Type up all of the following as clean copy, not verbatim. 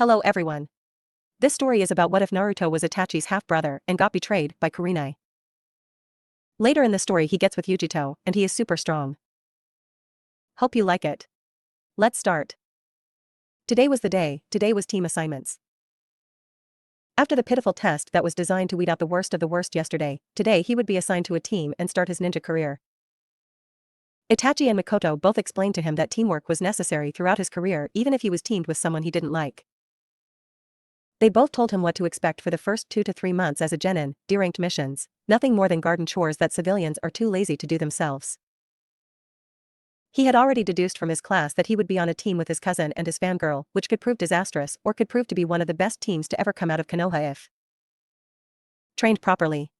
Hello everyone. This story is about what if Naruto was Itachi's half-brother and got betrayed by Kurenai. Later in the story he gets with Yugito, and he is super strong. Hope you like it. Let's start. Today was the day, today was team assignments. After the pitiful test that was designed to weed out the worst of the worst yesterday, today he would be assigned to a team and start his ninja career. Itachi and Mikoto both explained to him that teamwork was necessary throughout his career even if he was teamed with someone he didn't like. They both told him what to expect for the first 2 to 3 months as a genin, D-ranked missions, nothing more than garden chores that civilians are too lazy to do themselves. He had already deduced from his class that he would be on a team with his cousin and his fangirl, which could prove disastrous or could prove to be one of the best teams to ever come out of Konoha if trained properly.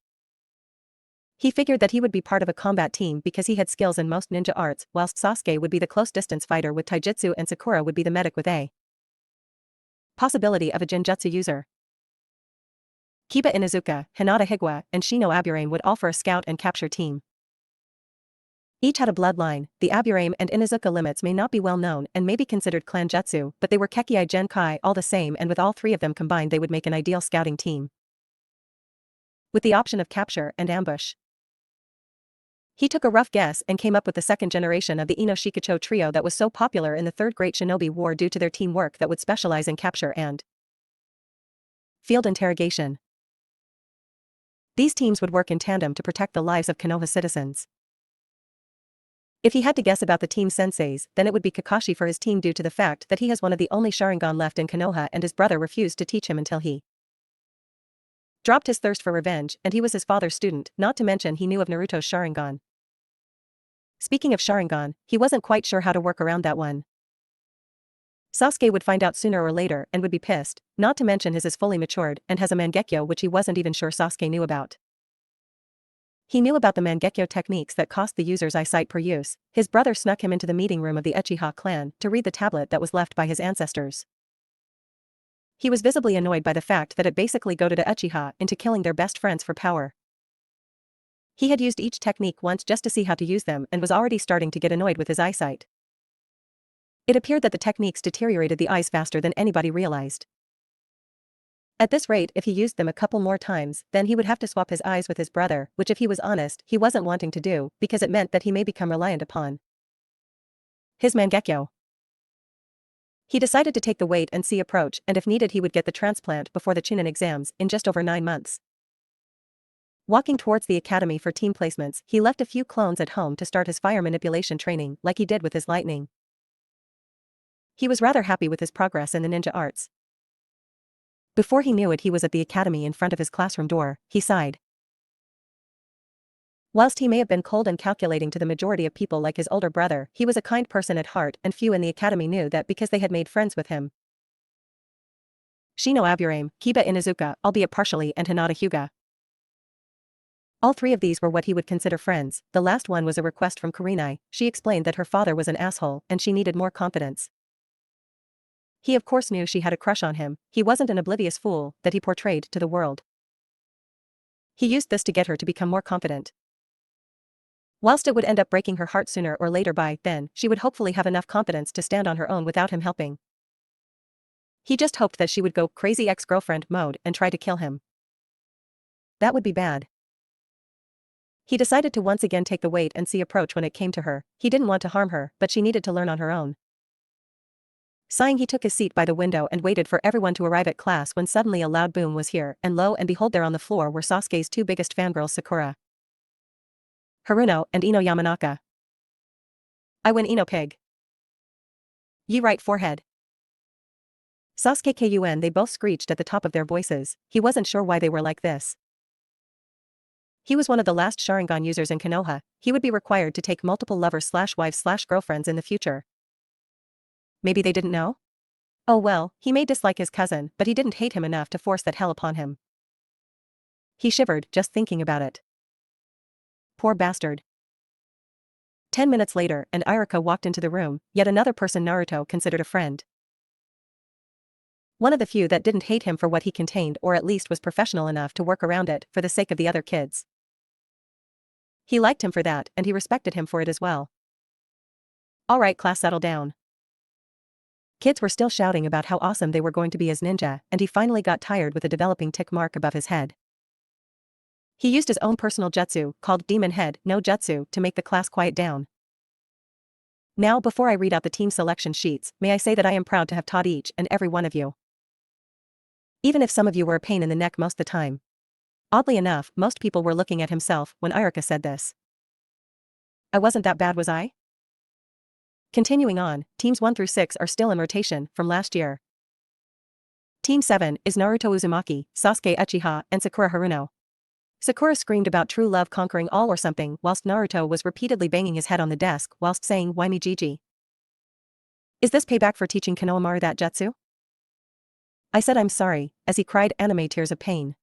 He figured that he would be part of a combat team because he had skills in most ninja arts, whilst Sasuke would be the close-distance fighter with taijutsu and Sakura would be the medic with a possibility of a genjutsu user. Kiba Inuzuka, Hinata Higuwa, and Shino Aburame would all for a scout and capture team. Each had a bloodline. The Aburame and Inuzuka limits may not be well known and may be considered clan jutsu, but they were Kekii Genkai all the same, and with all three of them combined they would make an ideal scouting team, with the option of capture and ambush. He took a rough guess and came up with the second generation of the Ino Shikacho trio that was so popular in the Third Great Shinobi War due to their teamwork that would specialize in capture and field interrogation. These teams would work in tandem to protect the lives of Konoha citizens. If he had to guess about the team senseis, then it would be Kakashi for his team due to the fact that he has one of the only Sharingan left in Konoha and his brother refused to teach him until he dropped his thirst for revenge, and he was his father's student, not to mention he knew of Naruto's Sharingan. Speaking of Sharingan, he wasn't quite sure how to work around that one. Sasuke would find out sooner or later and would be pissed, not to mention his is fully matured and has a Mangekyo which he wasn't even sure Sasuke knew about. He knew about the Mangekyo techniques that cost the user's eyesight per use. His brother snuck him into the meeting room of the Uchiha clan to read the tablet that was left by his ancestors. He was visibly annoyed by the fact that it basically goaded Uchiha into killing their best friends for power. He had used each technique once just to see how to use them and was already starting to get annoyed with his eyesight. It appeared that the techniques deteriorated the eyes faster than anybody realized. At this rate, if he used them a couple more times, then he would have to swap his eyes with his brother, which if he was honest, he wasn't wanting to do, because it meant that he may become reliant upon his Mangekyo. He decided to take the wait and see approach, and if needed he would get the transplant before the Chunin exams, in just over 9 months. Walking towards the academy for team placements, he left a few clones at home to start his fire manipulation training like he did with his lightning. He was rather happy with his progress in the ninja arts. Before he knew it he was at the academy in front of his classroom door. He sighed. Whilst he may have been cold and calculating to the majority of people like his older brother, he was a kind person at heart and few in the academy knew that because they had made friends with him. Shino Aburame, Kiba Inuzuka, albeit partially, and Hinata Hyuga. All three of these were what he would consider friends. The last one was a request from Kurenai. She explained that her father was an asshole and she needed more confidence. He of course knew she had a crush on him. He wasn't an oblivious fool that he portrayed to the world. He used this to get her to become more confident. Whilst it would end up breaking her heart sooner or later, by then, she would hopefully have enough confidence to stand on her own without him helping. He just hoped that she would go crazy ex-girlfriend mode and try to kill him. That would be bad. He decided to once again take the wait and see approach when it came to her. He didn't want to harm her, but she needed to learn on her own. Sighing, he took his seat by the window and waited for everyone to arrive at class when suddenly a loud boom was here, and lo and behold there on the floor were Sasuke's two biggest fangirls, Sakura, Haruno, and Ino Yamanaka. I win, Ino pig. Ye right forehead. Sasuke Kun, they both screeched at the top of their voices. He wasn't sure why they were like this. He was one of the last Sharingan users in Konoha. He would be required to take multiple lovers/wives/girlfriends in the future. Maybe they didn't know? Oh well, he may dislike his cousin, but he didn't hate him enough to force that hell upon him. He shivered just thinking about it. Poor bastard. 10 minutes later, and Iruka walked into the room, yet another person Naruto considered a friend. One of the few that didn't hate him for what he contained, or at least was professional enough to work around it for the sake of the other kids. He liked him for that, and he respected him for it as well. Alright class, settle down. Kids were still shouting about how awesome they were going to be as ninja, and he finally got tired with a developing tick mark above his head. He used his own personal jutsu, called Demon Head no Jutsu, to make the class quiet down. Now, before I read out the team selection sheets, may I say that I am proud to have taught each and every one of you. Even if some of you were a pain in the neck most of the time. Oddly enough, most people were looking at himself when Irika said this. I wasn't that bad, was I? Continuing on, teams 1 through 6 are still in rotation from last year. Team 7 is Naruto Uzumaki, Sasuke Uchiha, and Sakura Haruno. Sakura screamed about true love conquering all or something whilst Naruto was repeatedly banging his head on the desk whilst saying why me Gigi. Is this payback for teaching Konohamaru that jutsu? I said I'm sorry, as he cried anime tears of pain.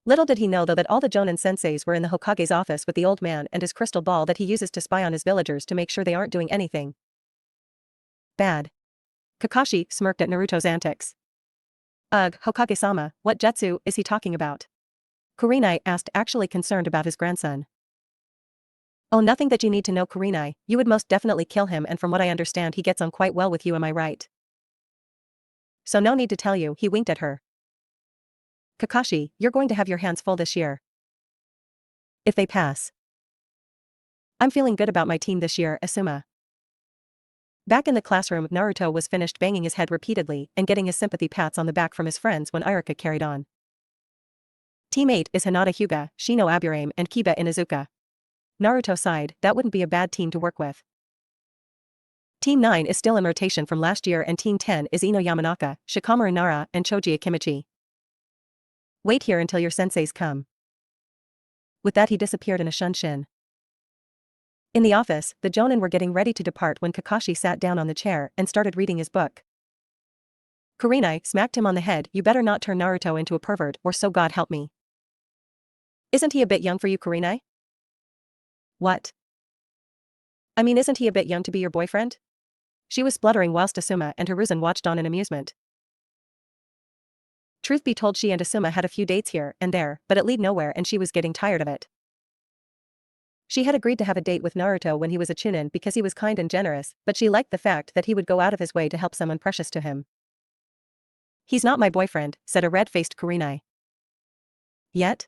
Little did he know though that all the Jonin senseis were in the Hokage's office with the old man and his crystal ball that he uses to spy on his villagers to make sure they aren't doing anything bad. Kakashi smirked at Naruto's antics. Ugh, Hokage-sama, what jutsu is he talking about? Kurenai asked, actually concerned about his grandson. Oh, nothing that you need to know, Kurenai. You would most definitely kill him, and from what I understand he gets on quite well with you, am I right? So no need to tell you, he winked at her. Kakashi, you're going to have your hands full this year. If they pass. I'm feeling good about my team this year, Asuma. Back in the classroom, Naruto was finished banging his head repeatedly and getting his sympathy pats on the back from his friends when Irika carried on. Team 8 is Hinata Hyuga, Shino Aburame, and Kiba Inuzuka. Naruto sighed, that wouldn't be a bad team to work with. Team 9 is still in rotation from last year, and Team 10 is Ino Yamanaka, Shikamaru Nara, and Choji Akimichi. Wait here until your senseis come. With that he disappeared in a shunshin. In the office, the Jonin were getting ready to depart when Kakashi sat down on the chair and started reading his book. Kurenai smacked him on the head, you better not turn Naruto into a pervert, or so God help me. Isn't he a bit young for you, Kurenai? What? I mean, isn't he a bit young to be your boyfriend? She was spluttering whilst Asuma and Hiruzen watched on in amusement. Truth be told, she and Asuma had a few dates here and there, but it led nowhere and she was getting tired of it. She had agreed to have a date with Naruto when he was a chunin because he was kind and generous, but she liked the fact that he would go out of his way to help someone precious to him. He's not my boyfriend, said a red-faced Kurenai. Yet?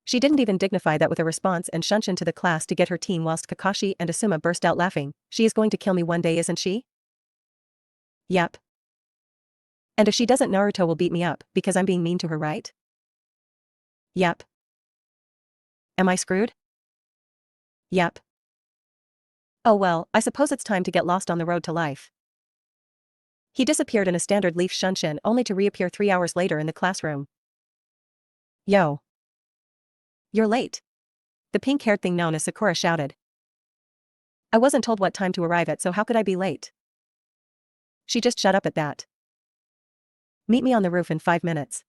She didn't even dignify that with a response and shunshin to the class to get her team whilst Kakashi and Asuma burst out laughing. She is going to kill me one day, isn't she? Yep. And if she doesn't, Naruto will beat me up because I'm being mean to her, right? Yep. Am I screwed? Yep. Oh well, I suppose it's time to get lost on the road to life. He disappeared in a standard leaf shunshin only to reappear 3 hours later in the classroom. Yo. You're late. The pink-haired thing known as Sakura shouted. I wasn't told what time to arrive at, so how could I be late? She just shut up at that. Meet me on the roof in 5 minutes.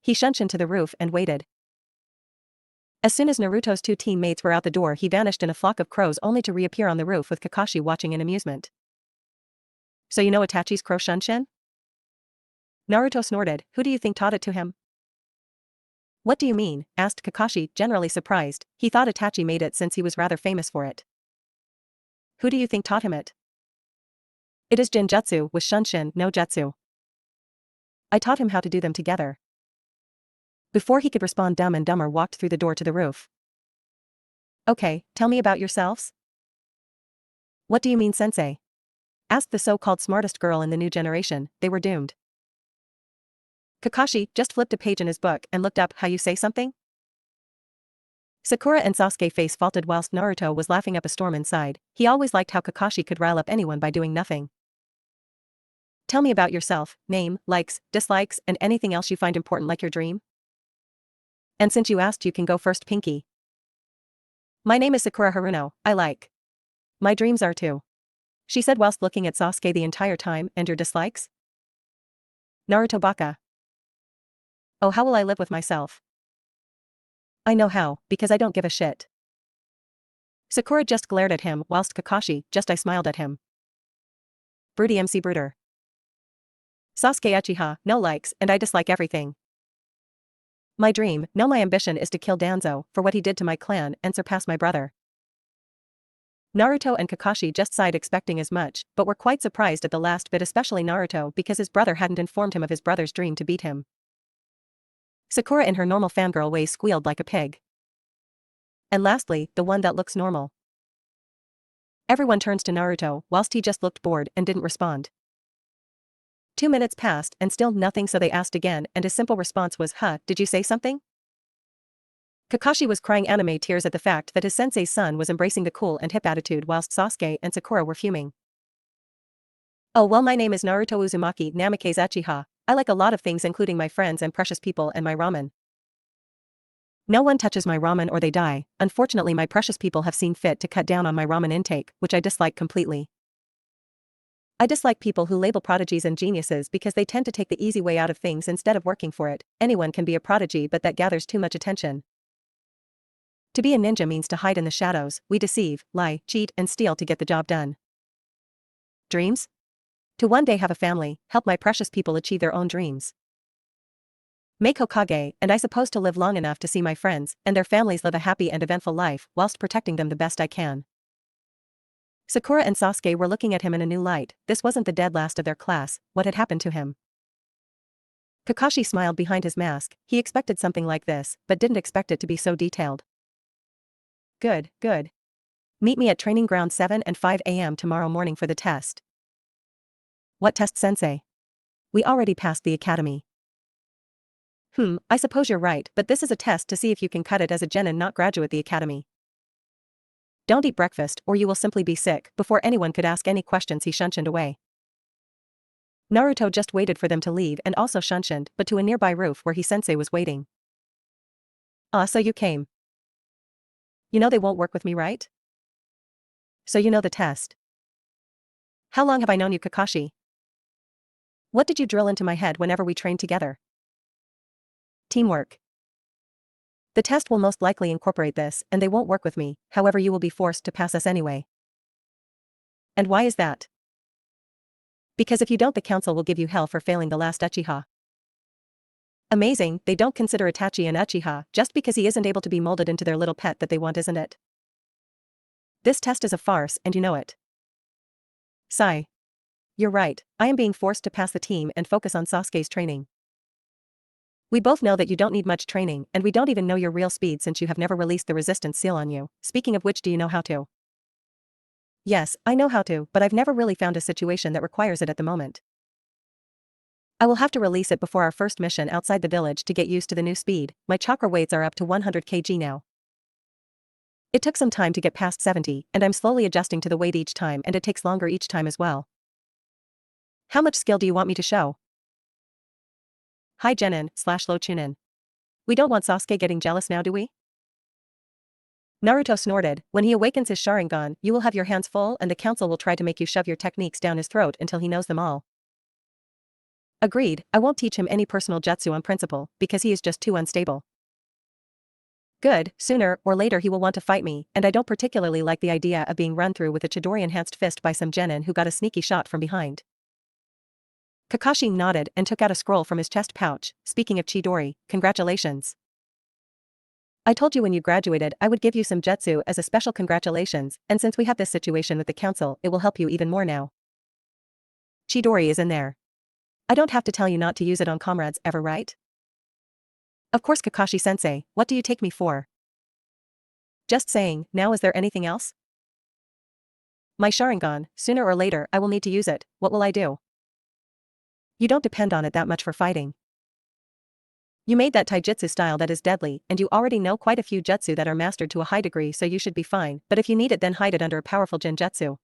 He shunshined to the roof and waited. As soon as Naruto's 2 teammates were out the door, he vanished in a flock of crows only to reappear on the roof with Kakashi watching in amusement. So you know Itachi's crow shunshin? Naruto snorted, who do you think taught it to him? What do you mean? Asked Kakashi, generally surprised. He thought Itachi made it since he was rather famous for it. Who do you think taught him it? It is Jinjutsu with Shunshin no Jutsu. I taught him how to do them together. Before he could respond, Dumb and Dumber walked through the door to the roof. Okay, tell me about yourselves. What do you mean, sensei? Asked the so-called smartest girl in the new generation. They were doomed. Kakashi just flipped a page in his book and looked up. How you say something? Sakura and Sasuke face faulted whilst Naruto was laughing up a storm inside. He always liked how Kakashi could rile up anyone by doing nothing. Tell me about yourself, name, likes, dislikes, and anything else you find important, like your dream. And since you asked, you can go first, Pinky. My name is Sakura Haruno. I like. My dreams are too. She said whilst looking at Sasuke the entire time. And your dislikes? Naruto Baka. Oh, how will I live with myself? I know how, because I don't give a shit. Sakura just glared at him whilst Kakashi just I smiled at him. Broody MC Brooder. Sasuke Uchiha, no likes, and I dislike everything. My dream, no my ambition is to kill Danzo for what he did to my clan and surpass my brother. Naruto and Kakashi just sighed expecting as much, but were quite surprised at the last bit, especially Naruto because his brother hadn't informed him of his brother's dream to beat him. Sakura in her normal fangirl way squealed like a pig. And lastly, the one that looks normal. Everyone turns to Naruto whilst he just looked bored and didn't respond. 2 minutes passed and still nothing, so they asked again and his simple response was, "Huh, did you say something?" Kakashi was crying anime tears at the fact that his sensei's son was embracing the cool and hip attitude whilst Sasuke and Sakura were fuming. "Oh well, my name is Naruto Uzumaki Namikaze Uchiha. I like a lot of things including my friends and precious people and my ramen. No one touches my ramen or they die. Unfortunately my precious people have seen fit to cut down on my ramen intake, which I dislike completely. I dislike people who label prodigies and geniuses because they tend to take the easy way out of things instead of working for it. Anyone can be a prodigy, but that gathers too much attention. To be a ninja means to hide in the shadows. We deceive, lie, cheat and steal to get the job done. Dreams? To one day have a family, help my precious people achieve their own dreams. Make Hokage, and I suppose to live long enough to see my friends and their families live a happy and eventful life whilst protecting them the best I can." Sakura and Sasuke were looking at him in a new light. This wasn't the dead last of their class. What had happened to him? Kakashi smiled behind his mask. He expected something like this, but didn't expect it to be so detailed. Good, good. Meet me at training ground 7 and 5 a.m. tomorrow morning for the test. What test, sensei? We already passed the academy. I suppose you're right, but this is a test to see if you can cut it as a genin, not graduate the academy. Don't eat breakfast or you will simply be sick. Before anyone could ask any questions he shunshined away. Naruto just waited for them to leave and also shunshined, but to a nearby roof where his sensei was waiting. "Ah, so you came. You know they won't work with me, right? So you know the test. How long have I known you, Kakashi? What did you drill into my head whenever we trained together? Teamwork. The test will most likely incorporate this, and they won't work with me, however you will be forced to pass us anyway." "And why is that?" "Because if you don't the council will give you hell for failing the last Uchiha." Amazing, they don't consider Itachi an Uchiha just because he isn't able to be molded into their little pet that they want, isn't it? This test is a farce and you know it. Sigh. You're right, I am being forced to pass the team and focus on Sasuke's training. We both know that you don't need much training, and we don't even know your real speed since you have never released the resistance seal on you. Speaking of which, do you know how to? Yes, I know how to, but I've never really found a situation that requires it at the moment. I will have to release it before our first mission outside the village to get used to the new speed. My chakra weights are up to 100 kg now. It took some time to get past 70, and I'm slowly adjusting to the weight each time, and it takes longer each time as well. How much skill do you want me to show? High Genin/low Chunin. We don't want Sasuke getting jealous now, do we? Naruto snorted. When he awakens his Sharingan, you will have your hands full and the council will try to make you shove your techniques down his throat until he knows them all. Agreed, I won't teach him any personal jutsu on principle, because he is just too unstable. Good, sooner or later he will want to fight me, and I don't particularly like the idea of being run through with a Chidori-enhanced fist by some genin who got a sneaky shot from behind. Kakashi nodded and took out a scroll from his chest pouch. Speaking of Chidori, congratulations. I told you when you graduated I would give you some jutsu as a special congratulations, and since we have this situation with the council, it will help you even more now. Chidori is in there. I don't have to tell you not to use it on comrades ever, right? Of course, Kakashi-sensei, what do you take me for? Just saying. Now is there anything else? My Sharingan, sooner or later I will need to use it. What will I do? You don't depend on it that much for fighting. You made that taijutsu style that is deadly, and you already know quite a few jutsu that are mastered to a high degree, so you should be fine, but if you need it then hide it under a powerful genjutsu.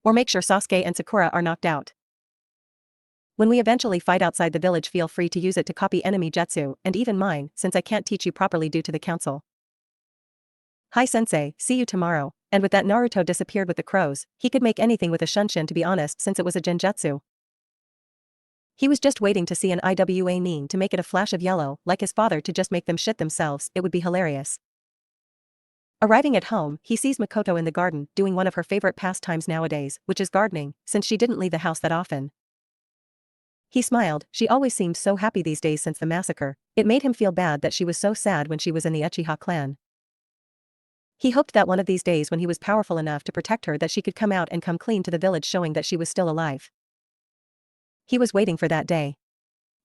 Or make sure Sasuke and Sakura are knocked out. When we eventually fight outside the village, feel free to use it to copy enemy jutsu, and even mine, since I can't teach you properly due to the council. Hi sensei, see you tomorrow. And with that Naruto disappeared with the crows. He could make anything with a shunshin, to be honest, since it was a genjutsu. He was just waiting to see an IWA nin to make it a flash of yellow, like his father, to just make them shit themselves. It would be hilarious. Arriving at home, he sees Makoto in the garden, doing one of her favorite pastimes nowadays, which is gardening, since she didn't leave the house that often. He smiled. She always seemed so happy these days since the massacre. It made him feel bad that she was so sad when she was in the Uchiha clan. He hoped that one of these days when he was powerful enough to protect her that she could come out and come clean to the village showing that she was still alive. He was waiting for that day.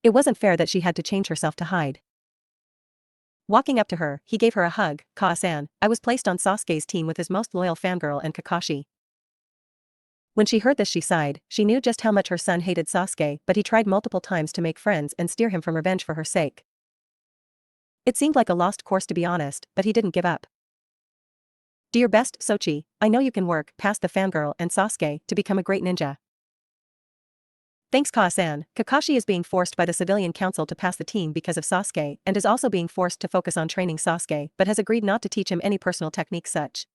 It wasn't fair that she had to change herself to hide. Walking up to her, he gave her a hug. "Kaa-san, I was placed on Sasuke's team with his most loyal fangirl and Kakashi." When she heard this she sighed. She knew just how much her son hated Sasuke, but he tried multiple times to make friends and steer him from revenge for her sake. It seemed like a lost course to be honest, but he didn't give up. "Do your best, Sochi. I know you can work past the fangirl and Sasuke to become a great ninja." "Thanks Kaa-san." Kakashi is being forced by the civilian council to pass the team because of Sasuke and is also being forced to focus on training Sasuke but has agreed not to teach him any personal techniques such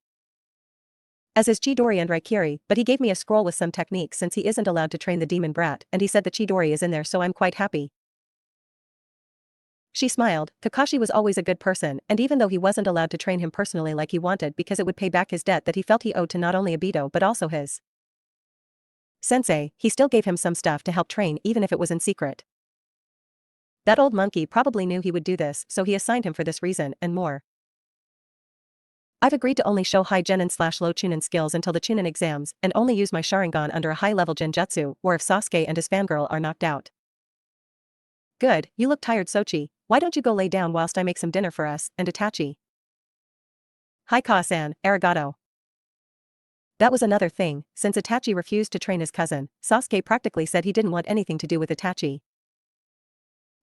as his Chidori and Raikiri, but he gave me a scroll with some techniques since he isn't allowed to train the demon brat and he said the Chidori is in there so I'm quite happy. She smiled. Kakashi was always a good person and even though he wasn't allowed to train him personally like he wanted because it would pay back his debt that he felt he owed to not only Obito but also his sensei, he still gave him some stuff to help train even if it was in secret. That old monkey probably knew he would do this so he assigned him for this reason and more. "I've agreed to only show high Genin/low Chunin skills until the Chunin exams and only use my Sharingan under a high-level Genjutsu or if Sasuke and his fangirl are knocked out." "Good, you look tired Sochi, why don't you go lay down whilst I make some dinner for us and Itachi." "Hi Kaa-san, arigato." That was another thing, since Itachi refused to train his cousin, Sasuke practically said he didn't want anything to do with Itachi.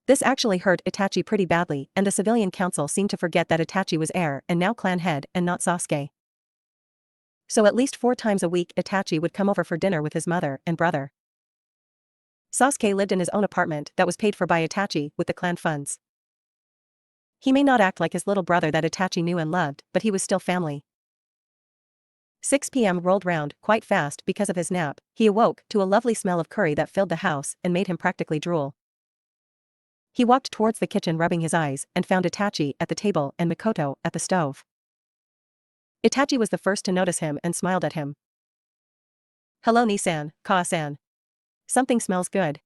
This actually hurt Itachi pretty badly and the civilian council seemed to forget that Itachi was heir and now clan head and not Sasuke. So at least 4 times a week Itachi would come over for dinner with his mother and brother. Sasuke lived in his own apartment that was paid for by Itachi with the clan funds. He may not act like his little brother that Itachi knew and loved, but he was still family. 6 p.m. rolled round quite fast because of his nap. He awoke to a lovely smell of curry that filled the house and made him practically drool. He walked towards the kitchen rubbing his eyes and found Itachi at the table and Mikoto at the stove. Itachi was the first to notice him and smiled at him. "Hello Nissan, Kaa-san. Something smells good."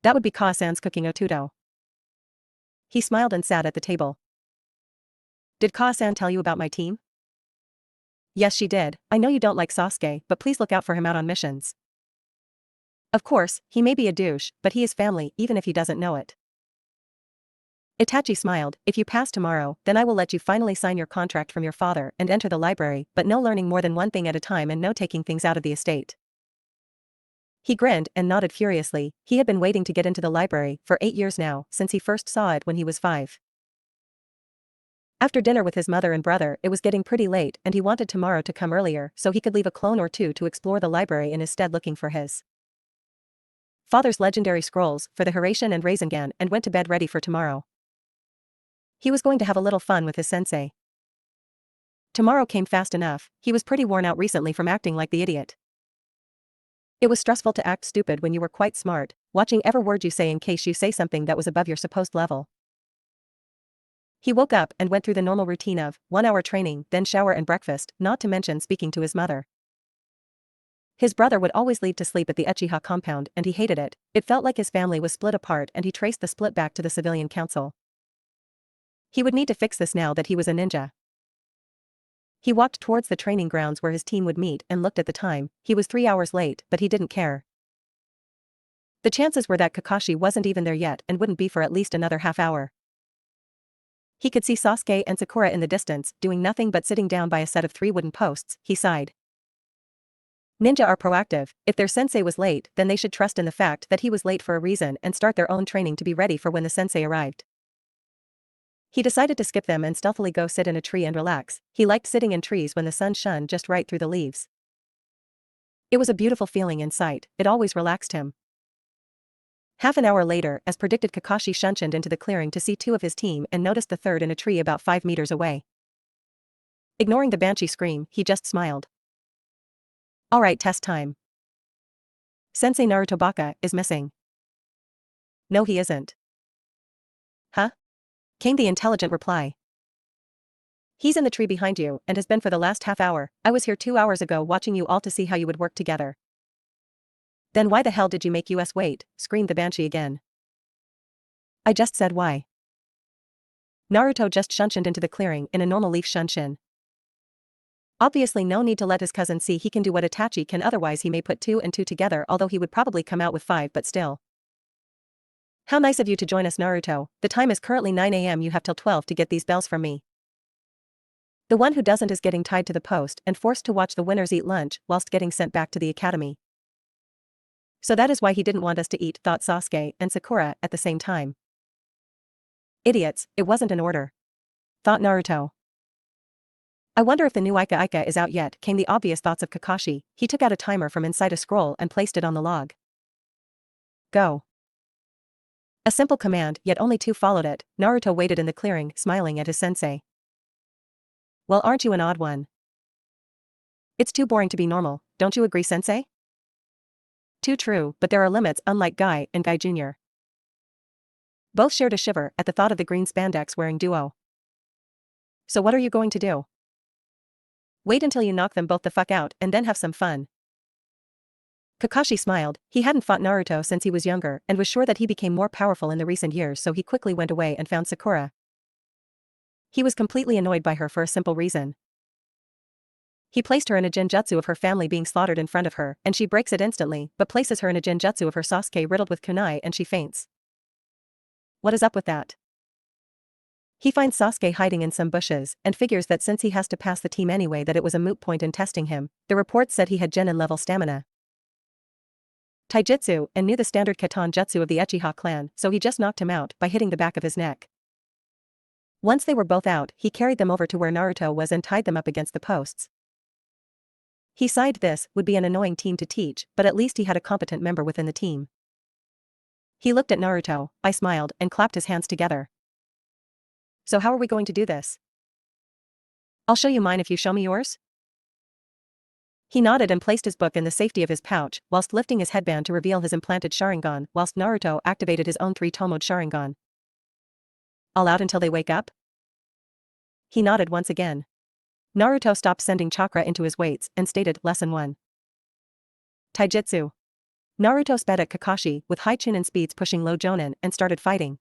"That would be Kaa-san's cooking otudo." He smiled and sat at the table. "Did Kaa-san tell you about my team?" "Yes she did. I know you don't like Sasuke but please look out for him out on missions." "Of course, he may be a douche, but he is family even if he doesn't know it." Itachi smiled. "If you pass tomorrow, then I will let you finally sign your contract from your father and enter the library but no learning more than one thing at a time and no taking things out of the estate." He grinned and nodded furiously. He had been waiting to get into the library for 8 years now since he first saw it when he was 5. After dinner with his mother and brother it was getting pretty late and he wanted tomorrow to come earlier so he could leave a clone or two to explore the library in his stead looking for his father's legendary scrolls for the Hiraishin and Rasengan and went to bed ready for tomorrow. He was going to have a little fun with his sensei. Tomorrow came fast enough. He was pretty worn out recently from acting like the idiot. It was stressful to act stupid when you were quite smart, watching every word you say in case you say something that was above your supposed level. He woke up and went through the normal routine of 1 hour training, then shower and breakfast, not to mention speaking to his mother. His brother would always leave to sleep at the Uchiha compound and he hated it. It felt like his family was split apart and he traced the split back to the civilian council. He would need to fix this now that he was a ninja. He walked towards the training grounds where his team would meet and looked at the time. He was 3 hours late but he didn't care. The chances were that Kakashi wasn't even there yet and wouldn't be for at least another half hour. He could see Sasuke and Sakura in the distance, doing nothing but sitting down by a set of 3 wooden posts. He sighed. Ninja are proactive. If their sensei was late, then they should trust in the fact that he was late for a reason and start their own training to be ready for when the sensei arrived. He decided to skip them and stealthily go sit in a tree and relax. He liked sitting in trees when the sun shone just right through the leaves. It was a beautiful feeling and sight. It always relaxed him. Half an hour later, as predicted, Kakashi shunshined into the clearing to see 2 of his team and noticed the third in a tree about 5 meters away. Ignoring the banshee scream, he just smiled. "Alright, test time. Sensei Naruto Baka is missing." "No he isn't." "Huh?" came the intelligent reply. "He's in the tree behind you and has been for the last half hour. I was here 2 hours ago watching you all to see how you would work together." "Then why the hell did you make us wait?" screamed the banshee again. "I just said why." Naruto just shunshined into the clearing in a normal leaf shunshin. Obviously no need to let his cousin see he can do what Itachi can, otherwise he may put 2 and 2 together, although he would probably come out with 5, but still. How nice of you to join us, Naruto. The time is currently 9 AM, you have till 12 to get these bells from me. The one who doesn't is getting tied to the post and forced to watch the winners eat lunch whilst getting sent back to the academy. So that is why he didn't want us to eat, thought Sasuke and Sakura at the same time. Idiots, it wasn't an order, thought Naruto. I wonder if the new Ika is out yet, came the obvious thoughts of Kakashi. He took out a timer from inside a scroll and placed it on the log. Go. A simple command, yet only 2 followed it. Naruto waited in the clearing, smiling at his sensei. Well, aren't you an odd one? It's too boring to be normal, don't you agree, sensei? Too true, but there are limits, unlike Guy and Guy Jr. Both shared a shiver at the thought of the green spandex wearing duo. So what are you going to do? Wait until you knock them both the fuck out and then have some fun. Kakashi smiled. He hadn't fought Naruto since he was younger and was sure that he became more powerful in the recent years, so he quickly went away and found Sakura. He was completely annoyed by her for a simple reason. He placed her in a genjutsu of her family being slaughtered in front of her, and she breaks it instantly, but places her in a genjutsu of her Sasuke riddled with kunai and she faints. What is up with that? He finds Sasuke hiding in some bushes, and figures that since he has to pass the team anyway that it was a moot point in testing him. The reports said he had genin level stamina, taijutsu, and knew the standard katan jutsu of the Uchiha clan, so he just knocked him out by hitting the back of his neck. Once they were both out, he carried them over to where Naruto was and tied them up against the posts. He sighed. This would be an annoying team to teach, but at least he had a competent member within the team. He looked at Naruto, I smiled, and clapped his hands together. So how are we going to do this? I'll show you mine if you show me yours. He nodded and placed his book in the safety of his pouch, whilst lifting his headband to reveal his implanted Sharingan, whilst Naruto activated his own 3-tomoed Sharingan. All out until they wake up? He nodded once again. Naruto stopped sending chakra into his weights and stated, Lesson 1. Taijutsu. Naruto sped at Kakashi with high chunin speeds pushing low jonin and started fighting.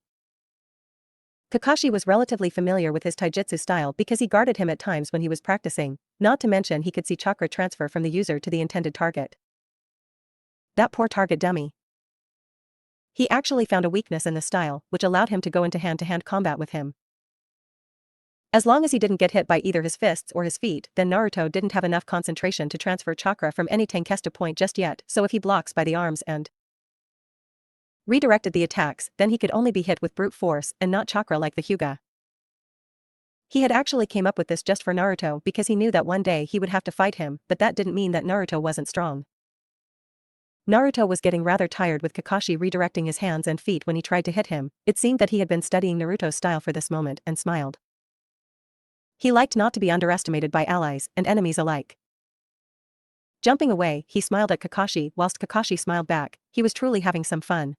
Kakashi was relatively familiar with his taijutsu style because he guarded him at times when he was practicing, not to mention he could see chakra transfer from the user to the intended target. That poor target dummy. He actually found a weakness in the style, which allowed him to go into hand-to-hand combat with him. As long as he didn't get hit by either his fists or his feet, then Naruto didn't have enough concentration to transfer chakra from any Tenkesta point just yet, so if he blocks by the arms and redirected the attacks, then he could only be hit with brute force and not chakra like the Hyuga. He had actually came up with this just for Naruto because he knew that one day he would have to fight him, but that didn't mean that Naruto wasn't strong. Naruto was getting rather tired with Kakashi redirecting his hands and feet when he tried to hit him. It seemed that he had been studying Naruto's style for this moment and smiled. He liked not to be underestimated by allies and enemies alike. Jumping away, he smiled at Kakashi whilst Kakashi smiled back. He was truly having some fun.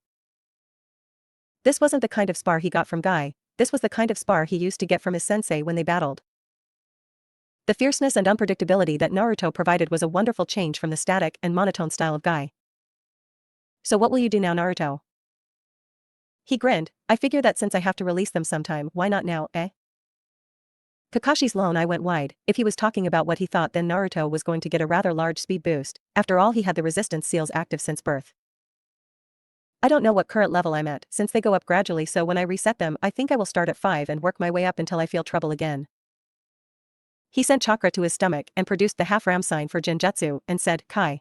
This wasn't the kind of spar he got from Guy, this was the kind of spar he used to get from his sensei when they battled. The fierceness and unpredictability that Naruto provided was a wonderful change from the static and monotone style of Guy. So what will you do now, Naruto? He grinned. I figure that since I have to release them sometime, why not now, eh? Kakashi's lone eye went wide. If he was talking about what he thought, then Naruto was going to get a rather large speed boost. After all, he had the resistance seals active since birth. I don't know what current level I'm at, since they go up gradually, so when I reset them I think I will start at 5 and work my way up until I feel trouble again. He sent chakra to his stomach and produced the half-ram sign for Genjutsu and said, Kai.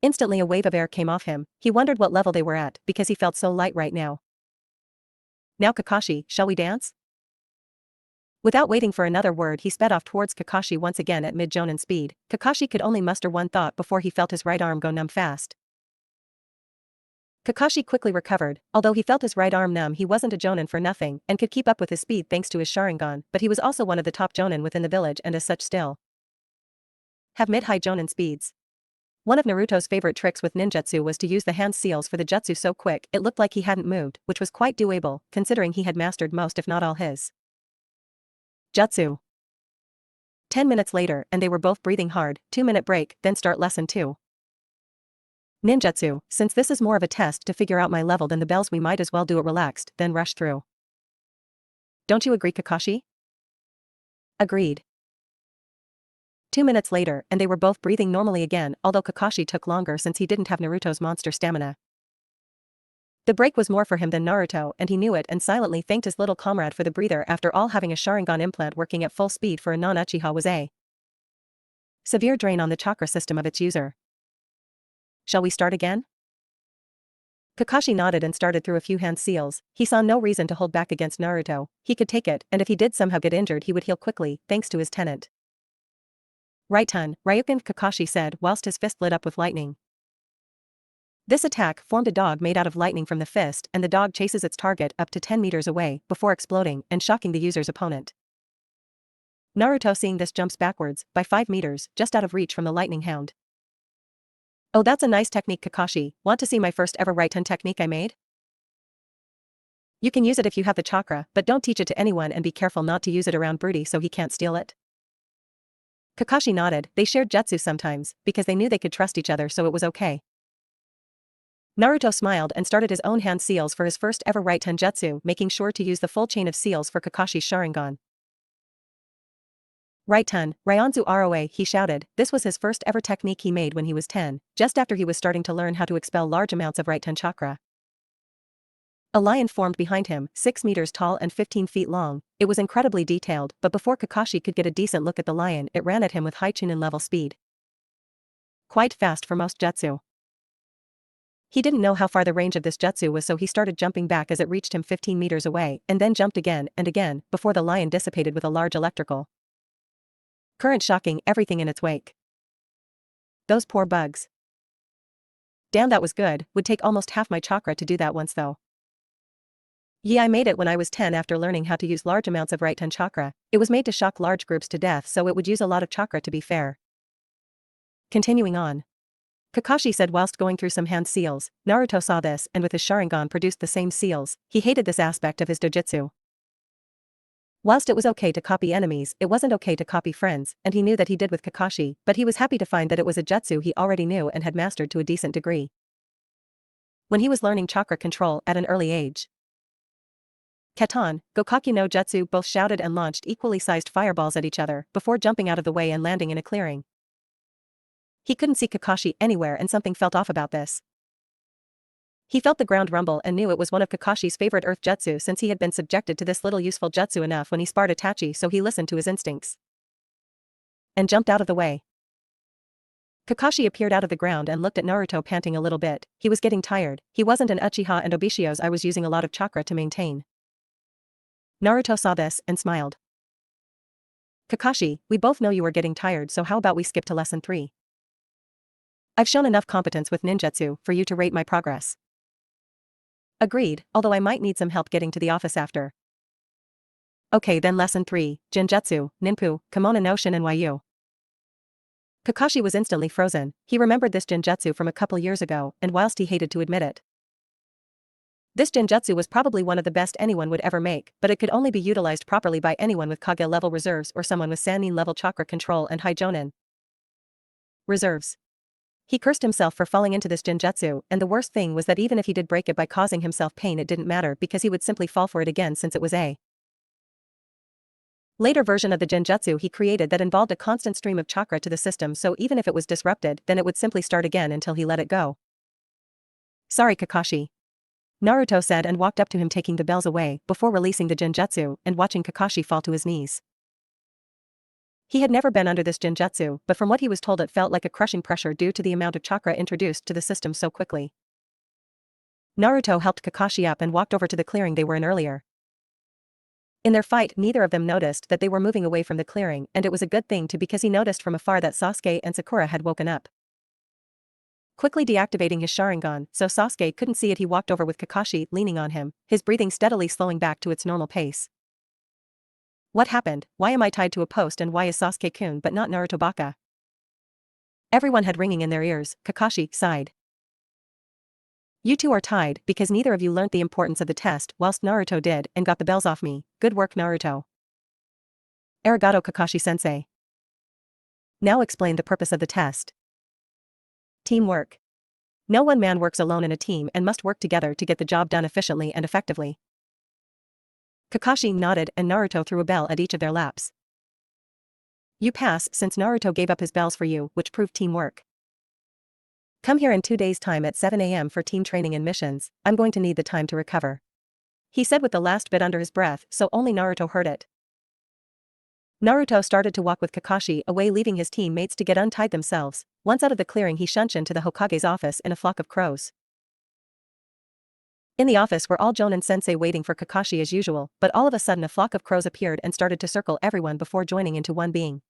Instantly a wave of air came off him. He wondered what level they were at because he felt so light right now. Now Kakashi, shall we dance? Without waiting for another word, he sped off towards Kakashi once again at mid-jonin speed. Kakashi could only muster one thought before he felt his right arm go numb fast. Kakashi quickly recovered. Although he felt his right arm numb, he wasn't a jonin for nothing and could keep up with his speed thanks to his Sharingan, but he was also one of the top jonin within the village and as such still have mid-high jonin speeds. One of Naruto's favorite tricks with ninjutsu was to use the hand seals for the jutsu so quick it looked like he hadn't moved, which was quite doable, considering he had mastered most if not all his jutsu. 10 minutes later and they were both breathing hard. 2-minute break, then start lesson 2. Ninjutsu. Since this is more of a test to figure out my level than the bells, we might as well do it relaxed, then rush through. Don't you agree, Kakashi? Agreed. 2 minutes later and they were both breathing normally again, although Kakashi took longer since he didn't have Naruto's monster stamina. The break was more for him than Naruto and he knew it and silently thanked his little comrade for the breather. After all, having a Sharingan implant working at full speed for a non-Uchiha was a severe drain on the chakra system of its user. Shall we start again? Kakashi nodded and started through a few hand seals. He saw no reason to hold back against Naruto. He could take it, and if he did somehow get injured he would heal quickly, thanks to his tenant. Right-ton, Ryukin, Kakashi said whilst his fist lit up with lightning. This attack formed a dog made out of lightning from the fist, and the dog chases its target up to 10 meters away before exploding and shocking the user's opponent. Naruto, seeing this, jumps backwards by 5 meters, just out of reach from the lightning hound. Oh, that's a nice technique, Kakashi. Want to see my first ever right-ton technique I made? You can use it if you have the chakra, but don't teach it to anyone and be careful not to use it around Broody so he can't steal it. Kakashi nodded. They shared jutsu sometimes, because they knew they could trust each other, so it was okay. Naruto smiled and started his own hand seals for his first ever right-ton jutsu, making sure to use the full chain of seals for Kakashi's Sharingan. Right-ton, Ryanzu Aroe, he shouted. This was his first ever technique he made when he was 10, just after he was starting to learn how to expel large amounts of right-ton chakra. A lion formed behind him, 6 meters tall and 15 feet long. It was incredibly detailed, but before Kakashi could get a decent look at the lion, it ran at him with high Chunin level speed. Quite fast for most jutsu. He didn't know how far the range of this jutsu was, so he started jumping back as it reached him 15 meters away, and then jumped again and again, before the lion dissipated with a large electrical current, shocking everything in its wake. Those poor bugs. Damn, that was good. Would take almost half my chakra to do that once though. Yeah, I made it when I was 10 after learning how to use large amounts of right-ton chakra. It was made to shock large groups to death, so it would use a lot of chakra, to be fair. Continuing on, Kakashi said whilst going through some hand seals. Naruto saw this and with his Sharingan produced the same seals. He hated this aspect of his dojutsu. Whilst it was okay to copy enemies, it wasn't okay to copy friends, and he knew that he did with Kakashi, but he was happy to find that it was a jutsu he already knew and had mastered to a decent degree when he was learning chakra control at an early age. Keton, Gokaki no Jutsu, both shouted and launched equally sized fireballs at each other before jumping out of the way and landing in a clearing. He couldn't see Kakashi anywhere and something felt off about this. He felt the ground rumble and knew it was one of Kakashi's favorite earth jutsu since he had been subjected to this little useful jutsu enough when he sparred Itachi, so he listened to his instincts and jumped out of the way. Kakashi appeared out of the ground and looked at Naruto, panting a little bit. He was getting tired. He wasn't an Uchiha and Obishios. I was using a lot of chakra to maintain. Naruto saw this and smiled. Kakashi, we both know you are getting tired, so how about we skip to lesson 3? I've shown enough competence with ninjutsu for you to rate my progress. Agreed, although I might need some help getting to the office after. Okay, then lesson 3, Jinjutsu, Ninpu, Kimono no Shinenryu. Kakashi was instantly frozen. He remembered this Jinjutsu from a couple years ago, and whilst he hated to admit it, this Jinjutsu was probably one of the best anyone would ever make, but it could only be utilized properly by anyone with Kage level reserves or someone with Sannin level chakra control and high Jonin reserves. He cursed himself for falling into this Jinjutsu, and the worst thing was that even if he did break it by causing himself pain, it didn't matter because he would simply fall for it again since it was a later version of the Jinjutsu he created that involved a constant stream of chakra to the system, so even if it was disrupted, then it would simply start again until he let it go. Sorry, Kakashi, Naruto said and walked up to him, taking the bells away before releasing the Jinjutsu and watching Kakashi fall to his knees. He had never been under this Jinjutsu, but from what he was told it felt like a crushing pressure due to the amount of chakra introduced to the system so quickly. Naruto helped Kakashi up and walked over to the clearing they were in earlier. In their fight, neither of them noticed that they were moving away from the clearing, and it was a good thing too because he noticed from afar that Sasuke and Sakura had woken up. Quickly deactivating his Sharingan so Sasuke couldn't see it, he walked over with Kakashi leaning on him, his breathing steadily slowing back to its normal pace. What happened? Why am I tied to a post and why is Sasuke-kun but not Naruto Baka? Everyone had ringing in their ears. Kakashi sighed. You two are tied because neither of you learnt the importance of the test whilst Naruto did and got the bells off me. Good work, Naruto. Arigato, Kakashi-sensei. Now explain the purpose of the test. Teamwork. No one man works alone in a team and must work together to get the job done efficiently and effectively. Kakashi nodded and Naruto threw a bell at each of their laps. You pass since Naruto gave up his bells for you, which proved teamwork. Come here in 2 days' time at 7 a.m. for team training and missions. I'm going to need the time to recover. He said with the last bit under his breath, so only Naruto heard it. Naruto started to walk with Kakashi away, leaving his teammates to get untied themselves. Once out of the clearing, he shunched into the Hokage's office in a flock of crows. In the office were all Jonin sensei waiting for Kakashi as usual, but all of a sudden a flock of crows appeared and started to circle everyone before joining into one being.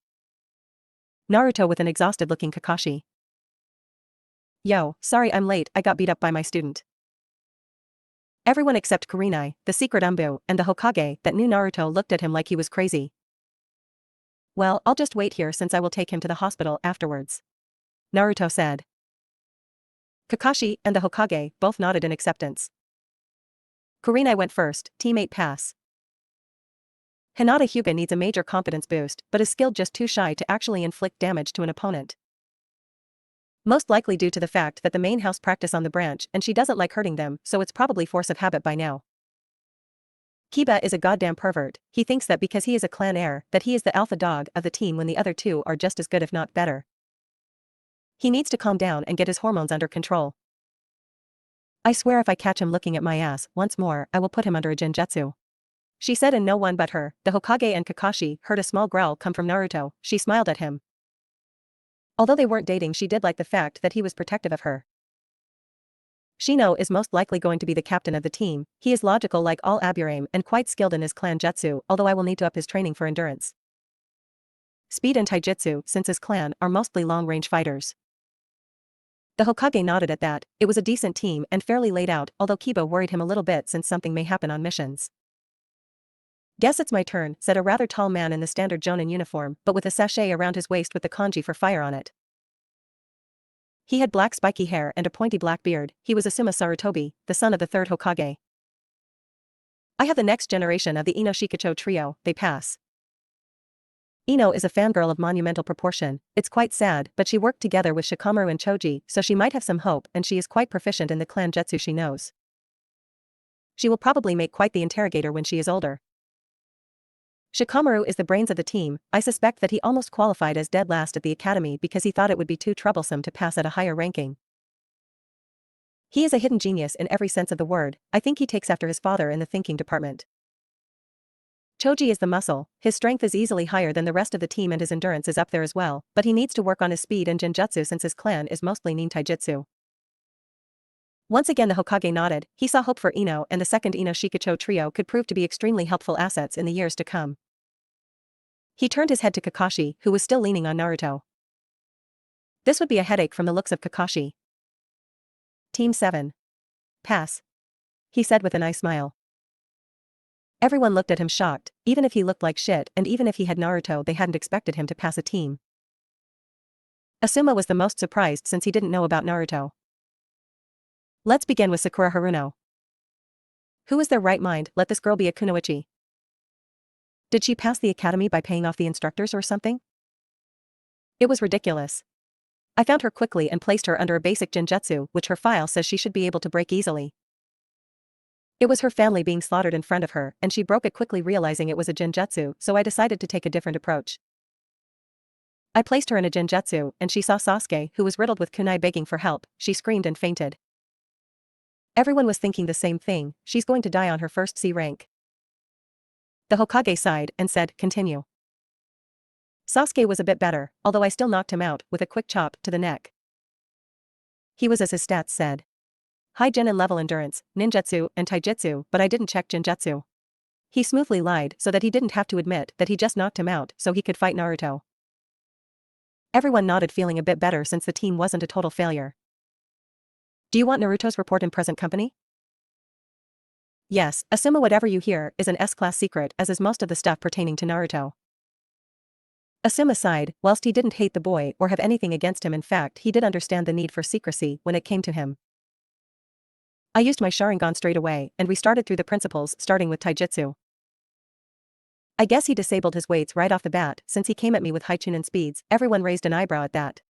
Naruto with an exhausted-looking Kakashi. Yo, sorry I'm late, I got beat up by my student. Everyone except Kurenai, the secret Umbu, and the Hokage that knew Naruto looked at him like he was crazy. Well, I'll just wait here since I will take him to the hospital afterwards. Naruto said. Kakashi and the Hokage both nodded in acceptance. Kurenai went first, teammate pass. Hinata Hyuga needs a major competence boost, but is skilled just too shy to actually inflict damage to an opponent. Most likely due to the fact that the main house practice on the branch and she doesn't like hurting them, so it's probably force of habit by now. Kiba is a goddamn pervert. He thinks that because he is a clan heir, that he is the alpha dog of the team when the other two are just as good if not better. He needs to calm down and get his hormones under control. I swear if I catch him looking at my ass once more, I will put him under a genjutsu. She said, and no one but her, the Hokage and Kakashi heard a small growl come from Naruto. She smiled at him. Although they weren't dating, she did like the fact that he was protective of her. Shino is most likely going to be the captain of the team. He is logical like all Aburame and quite skilled in his clan jutsu, although I will need to up his training for endurance, speed and taijutsu since his clan are mostly long-range fighters. The Hokage nodded at that. It was a decent team and fairly laid out, although Kiba worried him a little bit since something may happen on missions. Guess it's my turn, said a rather tall man in the standard Jonin uniform, but with a sachet around his waist with the kanji for fire on it. He had black spiky hair and a pointy black beard. He was Asuma Sarutobi, the son of the third Hokage. I have the next generation of the Ino Shikacho trio. They pass. Ino is a fangirl of monumental proportion. It's quite sad, but she worked together with Shikamaru and Choji, so she might have some hope, and she is quite proficient in the clan jutsu she knows. She will probably make quite the interrogator when she is older. Shikamaru is the brains of the team. I suspect that he almost qualified as dead last at the academy because he thought it would be too troublesome to pass at a higher ranking. He is a hidden genius in every sense of the word. I think he takes after his father in the thinking department. Choji is the muscle. His strength is easily higher than the rest of the team and his endurance is up there as well, but he needs to work on his speed and genjutsu since his clan is mostly nin taijutsu. Once again the Hokage nodded. He saw hope for Ino, and the second Ino Shikacho trio could prove to be extremely helpful assets in the years to come. He turned his head to Kakashi, who was still leaning on Naruto. This would be a headache from the looks of Kakashi. Team 7. Pass. He said with a nice smile. Everyone looked at him shocked. Even if he looked like shit and even if he had Naruto, they hadn't expected him to pass a team. Asuma was the most surprised since he didn't know about Naruto. Let's begin with Sakura Haruno. Who is their right mind let this girl be a kunoichi? Did she pass the academy by paying off the instructors or something? It was ridiculous. I found her quickly and placed her under a basic genjutsu, which her file says she should be able to break easily. It was her family being slaughtered in front of her, and she broke it quickly realizing it was a genjutsu, so I decided to take a different approach. I placed her in a genjutsu, and she saw Sasuke, who was riddled with kunai begging for help. She screamed and fainted. Everyone was thinking the same thing. She's going to die on her first C rank. The Hokage sighed and said, continue. Sasuke was a bit better, although I still knocked him out with a quick chop to the neck. He was as his stats said. High genin level endurance, ninjutsu, and taijutsu, but I didn't check genjutsu. He smoothly lied so that he didn't have to admit that he just knocked him out so he could fight Naruto. Everyone nodded, feeling a bit better since the team wasn't a total failure. Do you want Naruto's report in present company? Yes, assume whatever you hear is an S-class secret, as is most of the stuff pertaining to Naruto. Asuma sighed. Whilst he didn't hate the boy or have anything against him, in fact he did understand the need for secrecy when it came to him. I used my Sharingan straight away and we started through the principles starting with taijutsu. I guess he disabled his weights right off the bat since he came at me with high chunin speeds. Everyone raised an eyebrow at that.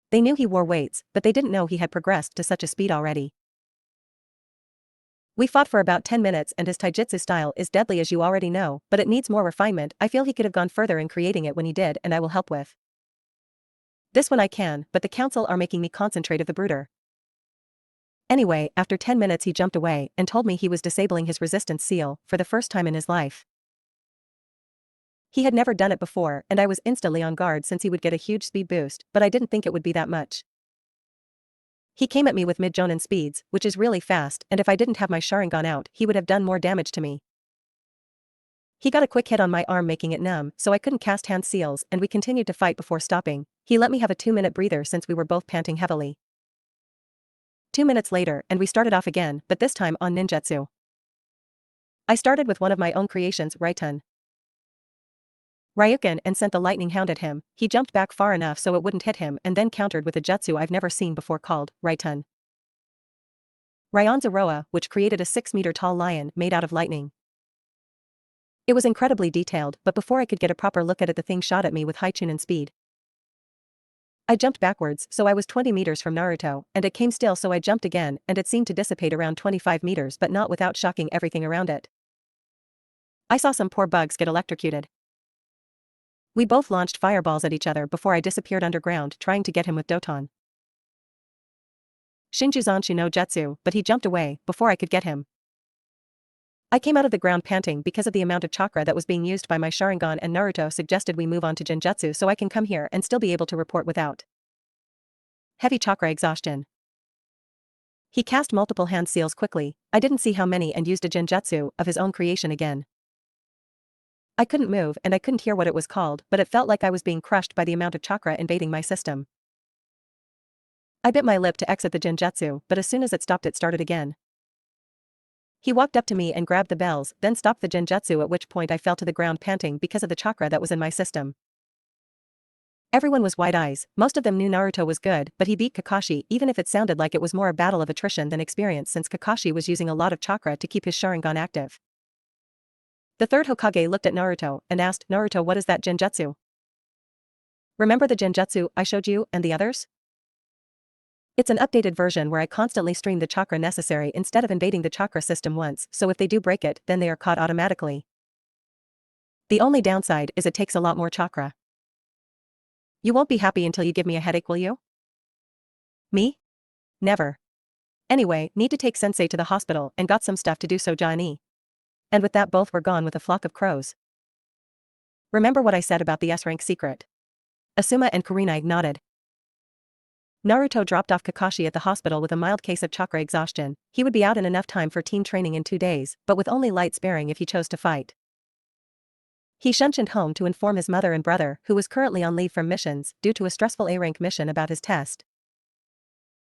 They knew he wore weights, but they didn't know he had progressed to such a speed already. We fought for about 10 minutes and his taijutsu style is deadly as you already know, but it needs more refinement. I feel he could have gone further in creating it when he did, and I will help with this when I can, but the council are making me concentrate of the brooder. Anyway, after 10 minutes he jumped away and told me he was disabling his resistance seal for the first time in his life. He had never done it before and I was instantly on guard since he would get a huge speed boost, but I didn't think it would be that much. He came at me with mid-jonin speeds, which is really fast, and if I didn't have my Sharingan out he would have done more damage to me. He got a quick hit on my arm making it numb, so I couldn't cast hand seals and we continued to fight before stopping. He let me have a 2-minute breather since we were both panting heavily. 2 minutes later and we started off again, but this time on ninjutsu. I started with one of my own creations, Raitun Ryukin, and sent the lightning hound at him. He jumped back far enough so it wouldn't hit him and then countered with a jutsu I've never seen before called Raitun Ryanzaroa, which created a 6-meter tall lion made out of lightning. It was incredibly detailed, but before I could get a proper look at it the thing shot at me with high chunin speed. I jumped backwards so I was 20 meters from Naruto, and it came still so I jumped again and it seemed to dissipate around 25 meters but not without shocking everything around it. I saw some poor bugs get electrocuted. We both launched fireballs at each other before I disappeared underground trying to get him with Doton Shinjuzanshu no Jutsu, but he jumped away before I could get him. I came out of the ground panting because of the amount of chakra that was being used by my Sharingan, and Naruto suggested we move on to Genjutsu so I can come here and still be able to report without heavy chakra exhaustion. He cast multiple hand seals quickly, I didn't see how many, and used a Genjutsu of his own creation again. I couldn't move and I couldn't hear what it was called, but it felt like I was being crushed by the amount of chakra invading my system. I bit my lip to exit the Genjutsu, but as soon as it stopped it started again. He walked up to me and grabbed the bells, then stopped the Genjutsu, at which point I fell to the ground panting because of the chakra that was in my system. Everyone was wide eyes, most of them knew Naruto was good, but he beat Kakashi even if it sounded like it was more a battle of attrition than experience since Kakashi was using a lot of chakra to keep his Sharingan active. The third Hokage looked at Naruto and asked, Naruto, what is that Genjutsu? Remember the Genjutsu I showed you and the others? It's an updated version where I constantly stream the chakra necessary instead of invading the chakra system once, so if they do break it, then they are caught automatically. The only downside is it takes a lot more chakra. You won't be happy until you give me a headache, will you? Me? Never. Anyway, need to take sensei to the hospital and got some stuff to do, so Johnny. And with that both were gone with a flock of crows. Remember what I said about the S-rank secret? Asuma and Kurenai nodded. Naruto dropped off Kakashi at the hospital with a mild case of chakra exhaustion. He would be out in enough time for team training in 2 days, but with only light sparing if he chose to fight. He shunshined home to inform his mother and brother, who was currently on leave from missions due to a stressful A-rank mission, about his test.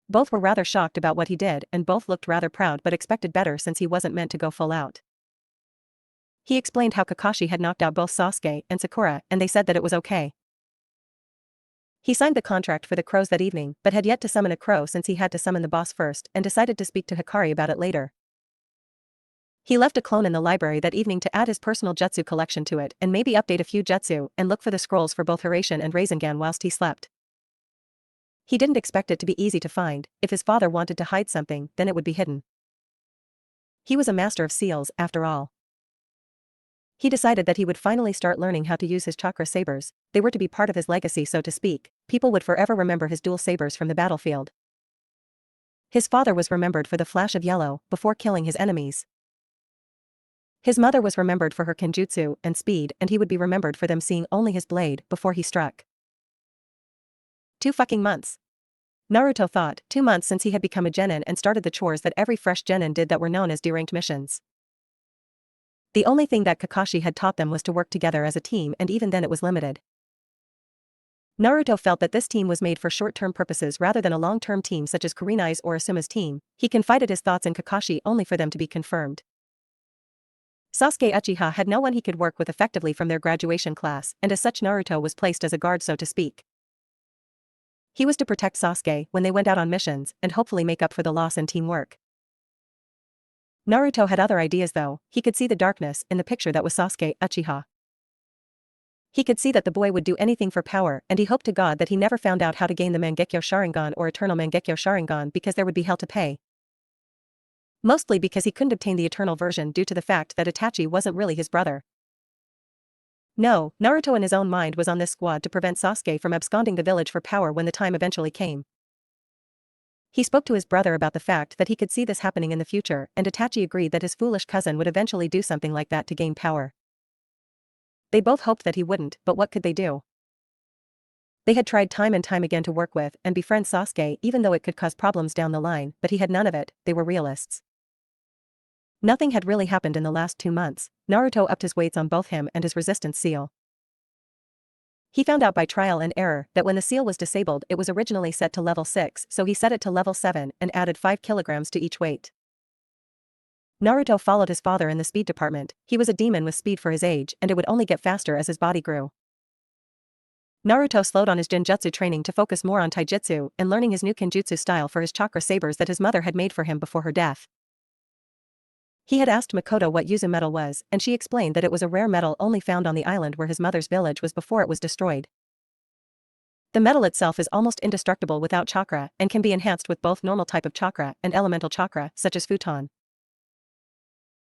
Both were rather shocked about what he did and both looked rather proud but expected better since he wasn't meant to go full out. He explained how Kakashi had knocked out both Sasuke and Sakura and they said that it was okay. He signed the contract for the crows that evening but had yet to summon a crow since he had to summon the boss first and decided to speak to Hikari about it later. He left a clone in the library that evening to add his personal jutsu collection to it and maybe update a few jutsu and look for the scrolls for both Hiraishin and Rasengan whilst he slept. He didn't expect it to be easy to find. If his father wanted to hide something, then it would be hidden. He was a master of seals, after all. He decided that he would finally start learning how to use his chakra sabers. They were to be part of his legacy, so to speak. People would forever remember his dual sabers from the battlefield. His father was remembered for the flash of yellow before killing his enemies. His mother was remembered for her kenjutsu and speed, and he would be remembered for them seeing only his blade before he struck. 2 fucking months. Naruto thought, 2 months since he had become a genin and started the chores that every fresh genin did that were known as D-ranked missions. The only thing that Kakashi had taught them was to work together as a team, and even then it was limited. Naruto felt that this team was made for short-term purposes rather than a long-term team such as Kurenai's or Asuma's team. He confided his thoughts in Kakashi only for them to be confirmed. Sasuke Uchiha had no one he could work with effectively from their graduation class, and as such Naruto was placed as a guard, so to speak. He was to protect Sasuke when they went out on missions and hopefully make up for the loss in teamwork. Naruto had other ideas though. He could see the darkness in the picture that was Sasuke Uchiha. He could see that the boy would do anything for power, and he hoped to God that he never found out how to gain the Mangekyo Sharingan or Eternal Mangekyo Sharingan, because there would be hell to pay. Mostly because he couldn't obtain the eternal version due to the fact that Itachi wasn't really his brother. No, Naruto in his own mind was on this squad to prevent Sasuke from absconding the village for power when the time eventually came. He spoke to his brother about the fact that he could see this happening in the future, and Itachi agreed that his foolish cousin would eventually do something like that to gain power. They both hoped that he wouldn't, but what could they do? They had tried time and time again to work with and befriend Sasuke even though it could cause problems down the line, but he had none of it. They were realists. Nothing had really happened in the last 2 months. Naruto upped his weights on both him and his resistance seal. He found out by trial and error that when the seal was disabled it was originally set to level 6, so he set it to level 7 and added 5 kilograms to each weight. Naruto followed his father in the speed department. He was a demon with speed for his age and it would only get faster as his body grew. Naruto slowed on his Genjutsu training to focus more on taijutsu and learning his new Kenjutsu style for his chakra sabers that his mother had made for him before her death. He had asked Makoto what Yuzu metal was, and she explained that it was a rare metal only found on the island where his mother's village was before it was destroyed. The metal itself is almost indestructible without chakra and can be enhanced with both normal type of chakra and elemental chakra, such as futon.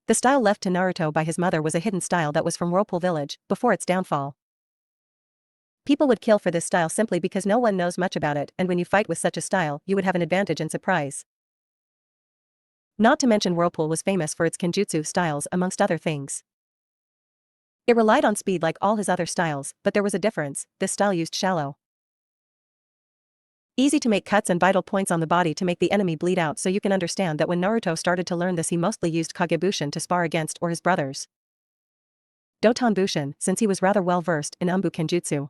The style left to Naruto by his mother was a hidden style that was from Whirlpool Village, before its downfall. People would kill for this style simply because no one knows much about it, and when you fight with such a style, you would have an advantage and surprise. Not to mention Whirlpool was famous for its Kenjutsu styles amongst other things. It relied on speed like all his other styles, but there was a difference: this style used shallow, easy to make cuts and vital points on the body to make the enemy bleed out, so you can understand that when Naruto started to learn this he mostly used Kagebushin to spar against or his brothers Dotonbushin, since he was rather well versed in Umbu Kenjutsu.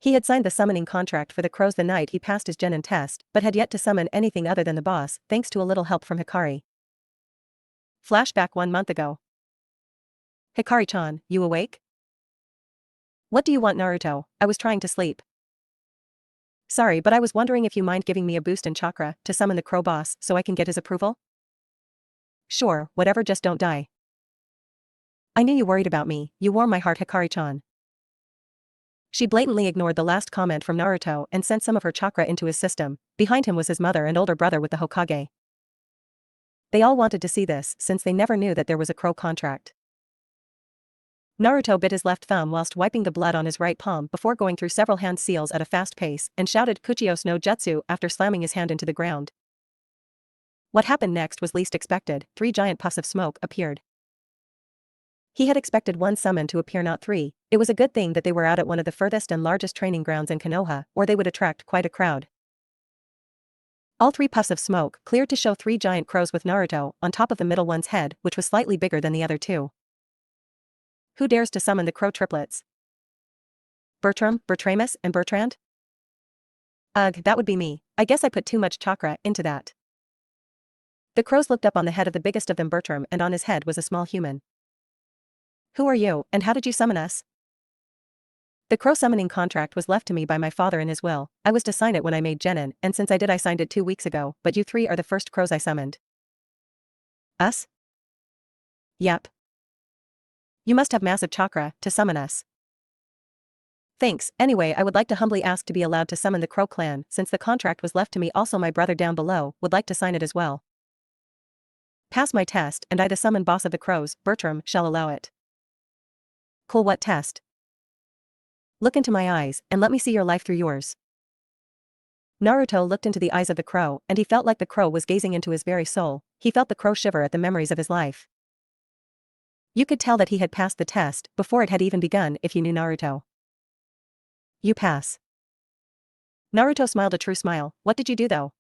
He had signed the summoning contract for the crows the night he passed his Genin test, but had yet to summon anything other than the boss, thanks to a little help from Hikari. Flashback 1 month ago. Hikari-chan, you awake? What do you want, Naruto? I was trying to sleep. Sorry, but I was wondering if you mind giving me a boost in chakra to summon the crow boss so I can get his approval? Sure, whatever, just don't die. I knew you worried about me, you warm my heart, Hikari-chan. She blatantly ignored the last comment from Naruto and sent some of her chakra into his system. Behind him was his mother and older brother with the Hokage. They all wanted to see this since they never knew that there was a crow contract. Naruto bit his left thumb whilst wiping the blood on his right palm before going through several hand seals at a fast pace and shouted Kuchios no Jutsu after slamming his hand into the ground. What happened next was least expected. 3 giant puffs of smoke appeared. He had expected 1 summon to appear, not 3. It was a good thing that they were out at one of the furthest and largest training grounds in Konoha, or they would attract quite a crowd. All 3 puffs of smoke cleared to show 3 giant crows with Naruto on top of the middle one's head, which was slightly bigger than the other 2. Who dares to summon the crow triplets? Bertram, Bertramus, and Bertrand? Ugh, that would be me. I guess I put too much chakra into that. The crows looked up on the head of the biggest of them, Bertram, and on his head was a small human. Who are you, and how did you summon us? The crow summoning contract was left to me by my father in his will. I was to sign it when I made Genin, and since I did I signed it 2 weeks ago, but you 3 are the first crows I summoned. Us? Yep. You must have massive chakra to summon us. Thanks. Anyway, I would like to humbly ask to be allowed to summon the Crow clan since the contract was left to me. Also, my brother down below would like to sign it as well. Pass my test and I, the summon boss of the crows, Bertram, shall allow it. Cool, what test? Look into my eyes and let me see your life through yours. Naruto looked into the eyes of the crow and he felt like the crow was gazing into his very soul. He felt the crow shiver at the memories of his life. You could tell that he had passed the test before it had even begun if you knew Naruto. You pass. Naruto smiled a true smile. What did you do though?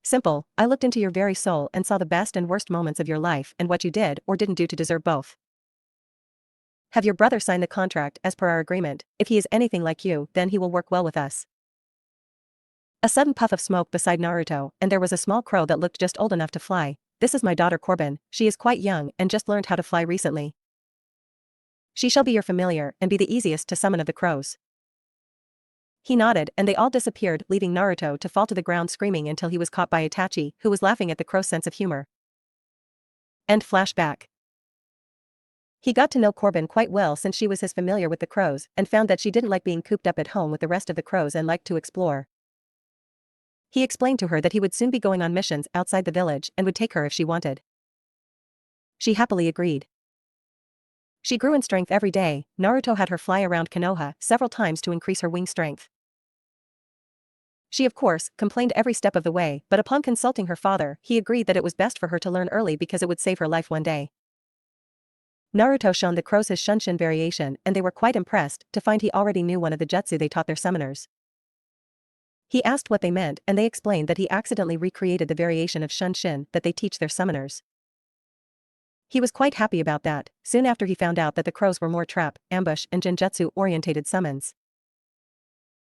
Simple, I looked into your very soul and saw the best and worst moments of your life and what you did or didn't do to deserve both. Have your brother sign the contract as per our agreement. If he is anything like you, then he will work well with us. A sudden puff of smoke beside Naruto, and there was a small crow that looked just old enough to fly. This is my daughter Corbin. She is quite young and just learned how to fly recently. She shall be your familiar and be the easiest to summon of the crows. He nodded and they all disappeared, leaving Naruto to fall to the ground screaming until he was caught by Itachi, who was laughing at the crow's sense of humor. End flashback. He got to know Corbin quite well since she was his familiar with the crows and found that she didn't like being cooped up at home with the rest of the crows and liked to explore. He explained to her that he would soon be going on missions outside the village and would take her if she wanted. She happily agreed. She grew in strength every day. Naruto had her fly around Konoha several times to increase her wing strength. She of course complained every step of the way, but upon consulting her father, he agreed that it was best for her to learn early because it would save her life one day. Naruto shown the crows his Shunshin variation and they were quite impressed to find he already knew one of the jutsu they taught their summoners. He asked what they meant and they explained that he accidentally recreated the variation of Shunshin that they teach their summoners. He was quite happy about that, soon after he found out that the crows were more trap, ambush and genjutsu-orientated summons.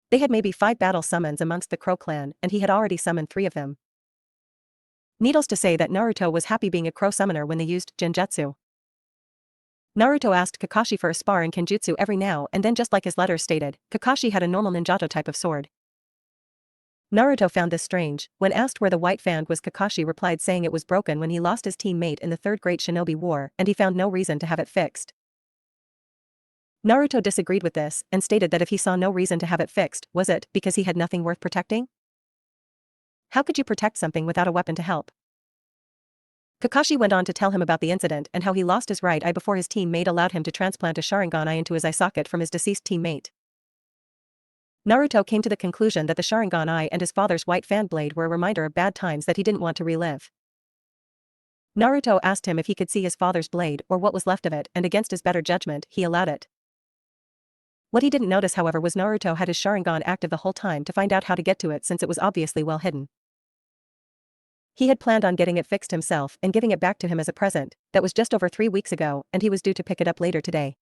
They had maybe 5 battle summons amongst the Crow clan and he had already summoned 3 of them. Needless to say that Naruto was happy being a crow summoner when they used genjutsu. Naruto asked Kakashi for a spar in kenjutsu every now and then just like his letters stated, Kakashi had a normal ninjato type of sword. Naruto found this strange. When asked where the white fang was, Kakashi replied saying it was broken when he lost his teammate in the Third Great Shinobi War and he found no reason to have it fixed. Naruto disagreed with this and stated that if he saw no reason to have it fixed, was it because he had nothing worth protecting? How could you protect something without a weapon to help? Kakashi went on to tell him about the incident and how he lost his right eye before his teammate allowed him to transplant a Sharingan eye into his eye socket from his deceased teammate. Naruto came to the conclusion that the Sharingan eye and his father's white fan blade were a reminder of bad times that he didn't want to relive. Naruto asked him if he could see his father's blade or what was left of it and against his better judgment, he allowed it. What he didn't notice however was Naruto had his Sharingan active the whole time to find out how to get to it since it was obviously well hidden. He had planned on getting it fixed himself and giving it back to him as a present. That was just over 3 weeks ago and he was due to pick it up later today.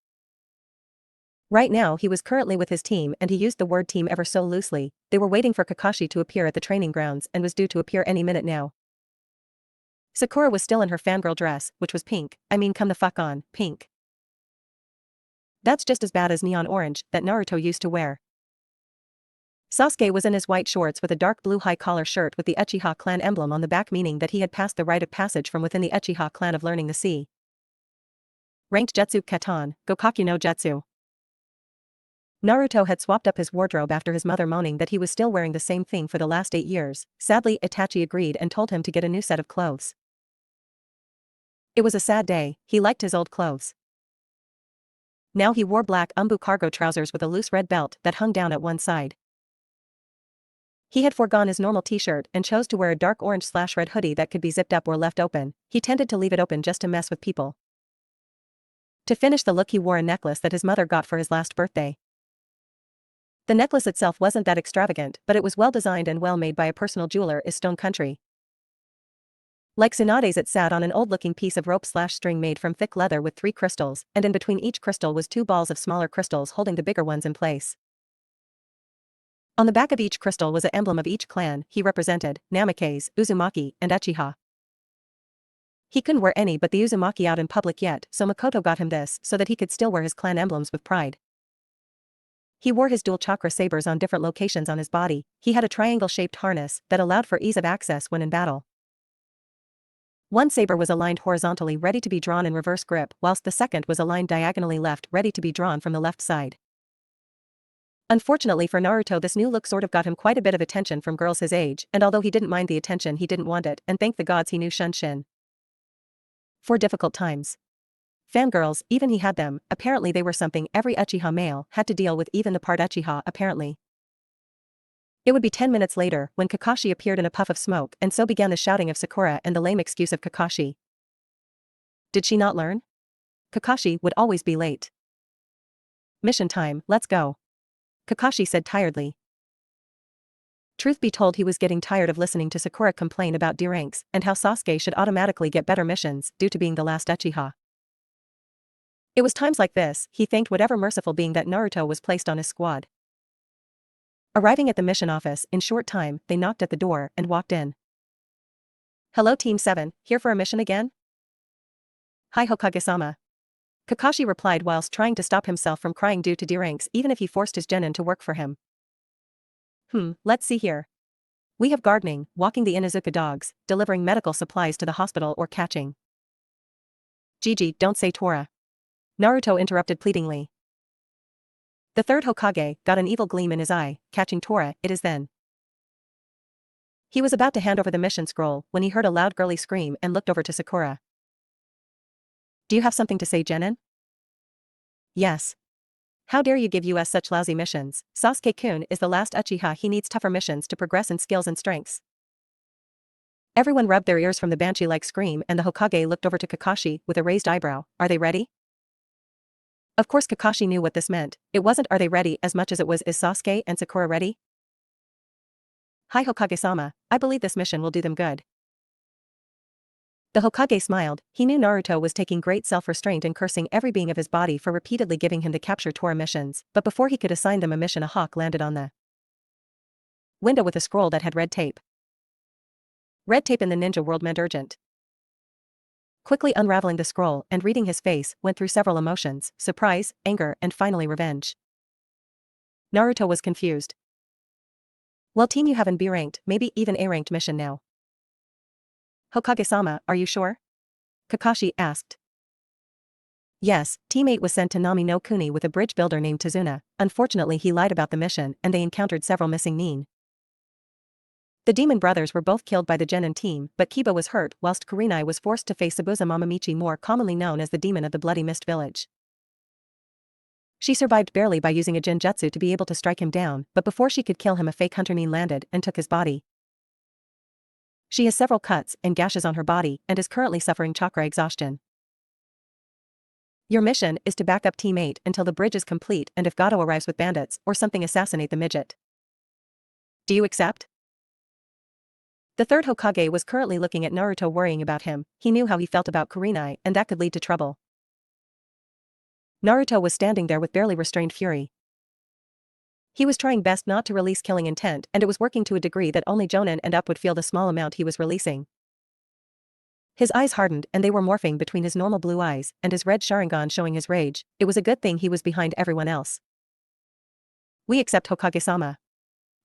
Right now he was currently with his team and he used the word team ever so loosely. They were waiting for Kakashi to appear at the training grounds and was due to appear any minute now. Sakura was still in her fangirl dress, which was pink. I mean come the fuck on, pink. That's just as bad as neon orange that Naruto used to wear. Sasuke was in his white shorts with a dark blue high-collar shirt with the Uchiha clan emblem on the back, meaning that he had passed the rite of passage from within the Uchiha clan of learning the sea. Ranked Jutsu Katan, Gokakyu no Jutsu. Naruto had swapped up his wardrobe after his mother moaning that he was still wearing the same thing for the last 8 years. Sadly, Itachi agreed and told him to get a new set of clothes. It was a sad day, he liked his old clothes. Now he wore black umbu cargo trousers with a loose red belt that hung down at one side. He had foregone his normal t-shirt and chose to wear a dark orange/red hoodie that could be zipped up or left open. He tended to leave it open just to mess with people. To finish the look he wore a necklace that his mother got for his last birthday. The necklace itself wasn't that extravagant, but it was well designed and well made by a personal jeweler in Stone Country. Like Tsunade's, it sat on an old-looking piece of rope/string made from thick leather with 3 crystals, and in between each crystal was 2 balls of smaller crystals holding the bigger ones in place. On the back of each crystal was an emblem of each clan he represented, Namikaze, Uzumaki, and Uchiha. He couldn't wear any but the Uzumaki out in public yet, so Makoto got him this so that he could still wear his clan emblems with pride. He wore his dual chakra sabers on different locations on his body. He had a triangle-shaped harness that allowed for ease of access when in battle. One saber was aligned horizontally ready to be drawn in reverse grip, whilst the second was aligned diagonally left ready to be drawn from the left side. Unfortunately for Naruto, this new look sort of got him quite a bit of attention from girls his age, and although he didn't mind the attention he didn't want it, and thank the gods he knew Shunshin. For difficult times. Fangirls, even he had them, apparently they were something every Uchiha male had to deal with, even the part Uchiha apparently. It would be 10 minutes later when Kakashi appeared in a puff of smoke and so began the shouting of Sakura and the lame excuse of Kakashi. Did she not learn? Kakashi would always be late. Mission time, let's go. Kakashi said tiredly. Truth be told, he was getting tired of listening to Sakura complain about D ranks and how Sasuke should automatically get better missions due to being the last Uchiha. It was times like this he thanked whatever merciful being that Naruto was placed on his squad. Arriving at the mission office in short time, they knocked at the door and walked in. Hello Team 7, here for a mission again? Hi Hokage-sama. Kakashi replied whilst trying to stop himself from crying due to D ranks even if he forced his genin to work for him. Let's see here. We have gardening, walking the Inuzuka dogs, delivering medical supplies to the hospital or catching. Gigi, don't say Tora. Naruto interrupted pleadingly. The third Hokage got an evil gleam in his eye. Catching Tora, it is then. He was about to hand over the mission scroll when he heard a loud girly scream and looked over to Sakura. Do you have something to say, Genin? Yes. How dare you give us such lousy missions? Sasuke-kun is the last Uchiha, he needs tougher missions to progress in skills and strengths. Everyone rubbed their ears from the banshee-like scream and the Hokage looked over to Kakashi with a raised eyebrow. Are they ready? Of course Kakashi knew what this meant. It wasn't are they ready as much as it was is Sasuke and Sakura ready? Hi Hokage-sama, I believe this mission will do them good. The Hokage smiled. He knew Naruto was taking great self-restraint and cursing every being of his body for repeatedly giving him the capture Tora missions, but before he could assign them a mission a hawk landed on the window with a scroll that had red tape. Red tape in the ninja world meant urgent. Quickly unraveling the scroll and reading his face went through several emotions, surprise, anger, and finally revenge. Naruto was confused. Well team, you have an B-ranked, maybe even A-ranked mission now. Hokage-sama, are you sure? Kakashi asked. Yes, Team 8 was sent to Nami no Kuni with a bridge builder named Tazuna. Unfortunately he lied about the mission and they encountered several missing nin. The demon brothers were both killed by the Genin team, but Kiba was hurt whilst Kurenai was forced to face Sabuza Mamamichi, more commonly known as the demon of the Bloody Mist Village. She survived barely by using a genjutsu to be able to strike him down, but before she could kill him a fake hunter nin landed and took his body. She has several cuts and gashes on her body and is currently suffering chakra exhaustion. Your mission is to back up Team 8 until the bridge is complete and if Gato arrives with bandits or something assassinate the midget. Do you accept? The third Hokage was currently looking at Naruto worrying about him. He knew how he felt about Kurenai and that could lead to trouble. Naruto was standing there with barely restrained fury. He was trying best not to release killing intent and it was working to a degree that only Jonin and up would feel the small amount he was releasing. His eyes hardened and they were morphing between his normal blue eyes and his red Sharingan showing his rage. It was a good thing he was behind everyone else. We accept Hokage-sama.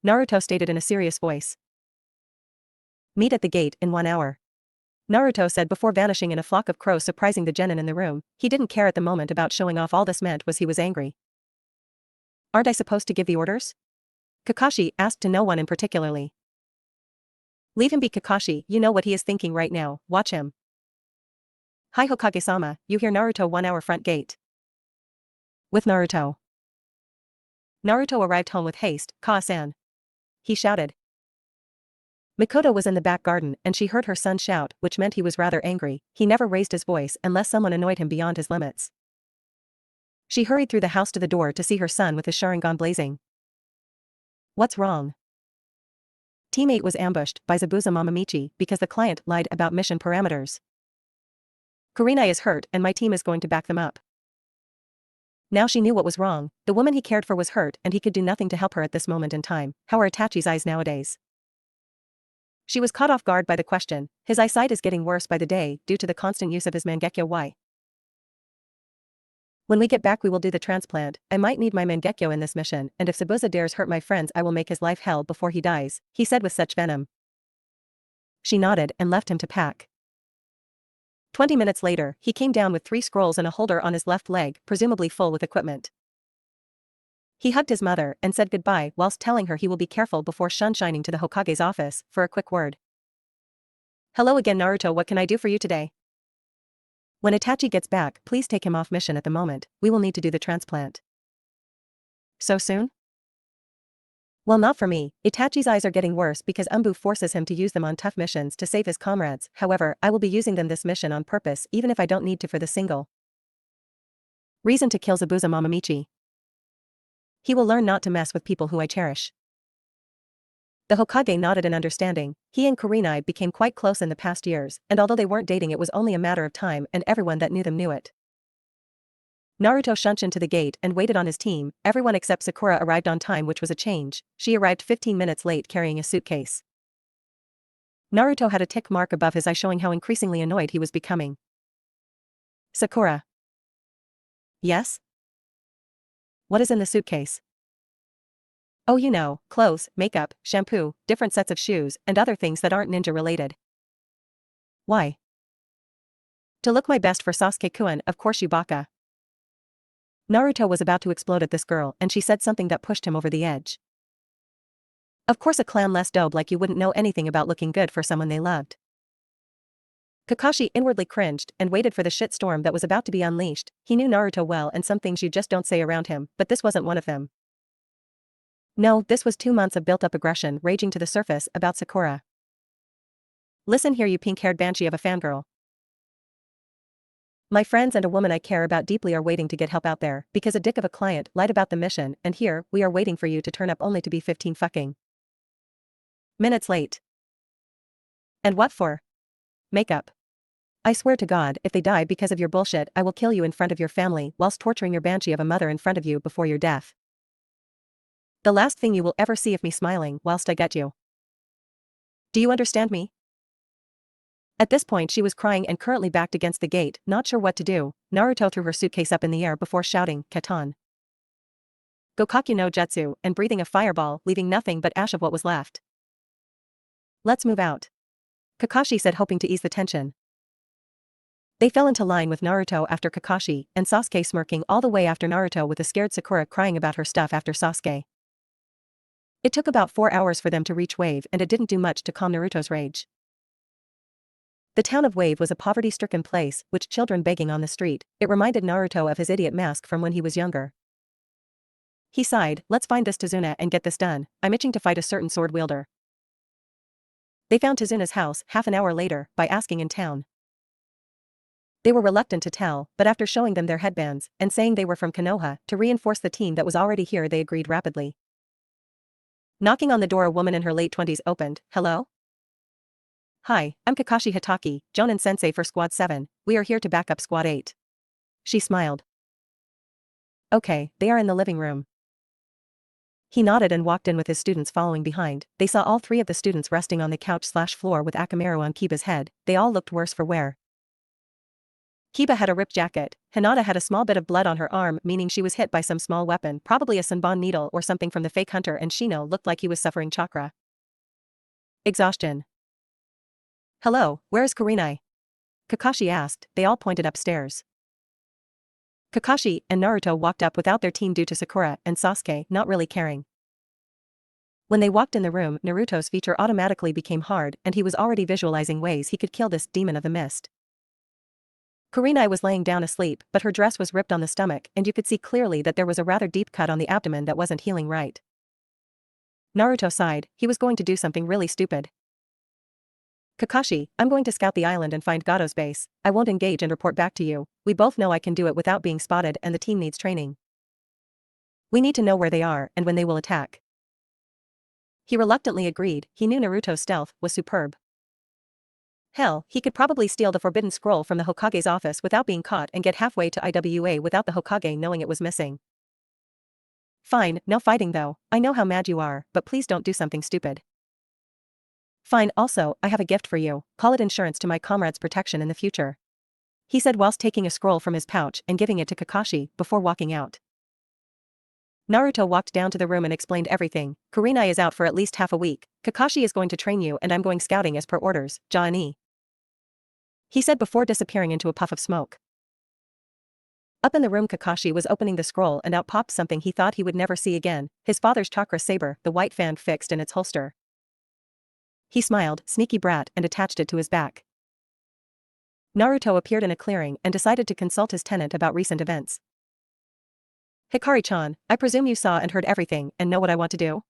Naruto stated in a serious voice. Meet at the gate in 1 hour. Naruto said before vanishing in a flock of crows surprising the genin in the room. He didn't care at the moment about showing off, all this meant was he was angry. Aren't I supposed to give the orders? Kakashi asked to no one in particularly. Leave him be Kakashi, you know what he is thinking right now, watch him. Hi Hokage-sama, you hear Naruto 1 hour front gate. With Naruto. Naruto arrived home with haste, Ka-san. He shouted. Mikoto was in the back garden and she heard her son shout, which meant he was rather angry. He never raised his voice unless someone annoyed him beyond his limits. She hurried through the house to the door to see her son with his Sharingan blazing. What's wrong? Team 8 was ambushed by Zabuza Mamamichi because the client lied about mission parameters. Kurenai is hurt and my team is going to back them up. Now she knew what was wrong. The woman he cared for was hurt and he could do nothing to help her at this moment in time. How are Itachi's eyes nowadays? She was caught off guard by the question. His eyesight is getting worse by the day due to the constant use of his Mangekyo. Why? When we get back we will do the transplant. I might need my Mangekyo in this mission, and if Zabuza dares hurt my friends I will make his life hell before he dies, he said with such venom. She nodded and left him to pack. 20 minutes later, he came down with 3 scrolls and a holder on his left leg, presumably full with equipment. He hugged his mother and said goodbye whilst telling her he will be careful before shining to the Hokage's office for a quick word. Hello again Naruto, what can I do for you today? When Itachi gets back, please take him off mission at the moment, we will need to do the transplant. So soon? Well, not for me. Itachi's eyes are getting worse because Umbu forces him to use them on tough missions to save his comrades. However, I will be using them this mission on purpose even if I don't need to for the single reason to kill Zabuza Mamamichi. He will learn not to mess with people who I cherish. The Hokage nodded in understanding. He and Kurenai became quite close in the past years, and although they weren't dating it was only a matter of time and everyone that knew them knew it. Naruto shunched into the gate and waited on his team. Everyone except Sakura arrived on time, which was a change. She arrived 15 minutes late carrying a suitcase. Naruto had a tick mark above his eye showing how increasingly annoyed he was becoming. Sakura. Yes? What is in the suitcase? Oh, you know, clothes, makeup, shampoo, different sets of shoes, and other things that aren't ninja related. Why? To look my best for Sasuke-kun, of course you baka. Naruto was about to explode at this girl and she said something that pushed him over the edge. Of course a clown less dope like you wouldn't know anything about looking good for someone they loved. Kakashi inwardly cringed and waited for the shitstorm that was about to be unleashed. He knew Naruto well and some things you just don't say around him, but this wasn't one of them. No, this was 2 months of built-up aggression raging to the surface about Sakura. Listen here, you pink-haired banshee of a fangirl. My friends and a woman I care about deeply are waiting to get help out there because a dick of a client lied about the mission, and here we are waiting for you to turn up only to be 15 fucking minutes late. And what for? Makeup. I swear to God, if they die because of your bullshit, I will kill you in front of your family whilst torturing your banshee of a mother in front of you before your death. The last thing you will ever see of me smiling whilst I get you. Do you understand me? At this point she was crying and currently backed against the gate, not sure what to do. Naruto threw her suitcase up in the air before shouting, Katan. Gokakyu no Jutsu, and breathing a fireball, leaving nothing but ash of what was left. Let's move out. Kakashi said, hoping to ease the tension. They fell into line with Naruto after Kakashi, and Sasuke smirking all the way after Naruto with a scared Sakura crying about her stuff after Sasuke. It took about 4 hours for them to reach Wave, and it didn't do much to calm Naruto's rage. The town of Wave was a poverty-stricken place, with children begging on the street. It reminded Naruto of his idiot mask from when he was younger. He sighed, let's find this Tazuna and get this done. I'm itching to fight a certain sword wielder. They found Tazuna's house half an hour later by asking in town. They were reluctant to tell, but after showing them their headbands and saying they were from Konoha to reinforce the team that was already here, they agreed rapidly. Knocking on the door, a woman in her late 20s opened. Hello? Hi, I'm Kakashi Hitaki, Jonin Sensei for Squad 7. We are here to back up Squad 8. She smiled. Okay, they are in the living room. He nodded and walked in with his students following behind. They saw all 3 of the students resting on the couch/floor with Akamaru on Kiba's head. They all looked worse for wear. Kiba had a ripped jacket. Hinata had a small bit of blood on her arm, meaning she was hit by some small weapon, probably a Sanbon needle or something from the fake hunter, and Shino looked like he was suffering chakra exhaustion. Hello, where is Kurenai? Kakashi asked. They all pointed upstairs. Kakashi and Naruto walked up without their team due to Sakura and Sasuke not really caring. When they walked in the room, Naruto's feature automatically became hard, and he was already visualizing ways he could kill this demon of the mist. Kurenai was laying down asleep, but her dress was ripped on the stomach, and you could see clearly that there was a rather deep cut on the abdomen that wasn't healing right. Naruto sighed. He was going to do something really stupid. Kakashi, I'm going to scout the island and find Gato's base. I won't engage and report back to you. We both know I can do it without being spotted, and the team needs training. We need to know where they are and when they will attack. He reluctantly agreed. He knew Naruto's stealth was superb. Hell, he could probably steal the forbidden scroll from the Hokage's office without being caught and get halfway to IWA without the Hokage knowing it was missing. Fine, no fighting though. I know how mad you are, but please don't do something stupid. Fine, also, I have a gift for you. Call it insurance to my comrade's protection in the future. He said whilst taking a scroll from his pouch and giving it to Kakashi before walking out. Naruto walked down to the room and explained everything. Kurenai is out for at least half a week. Kakashi is going to train you and I'm going scouting as per orders, Ja-ni. He said before disappearing into a puff of smoke. Up in the room, Kakashi was opening the scroll and out popped something he thought he would never see again, his father's chakra saber, the white fan fixed in its holster. He smiled, sneaky brat, and attached it to his back. Naruto appeared in a clearing and decided to consult his tenant about recent events. Hikari-chan, I presume you saw and heard everything and know what I want to do?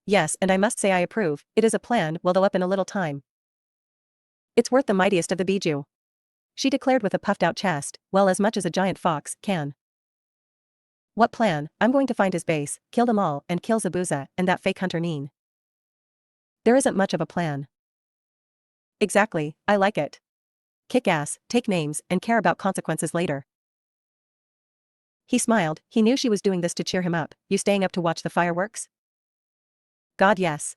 Yes, and I must say I approve. It is a plan, well though up in a little time. It's worth the mightiest of the Biju. She declared with a puffed-out chest, well as much as a giant fox can. What plan? I'm going to find his base, kill them all, and kill Zabuza and that fake hunter Nin. There isn't much of a plan. Exactly, I like it. Kick ass, take names, and care about consequences later. He smiled. He knew she was doing this to cheer him up. You staying up to watch the fireworks? God yes.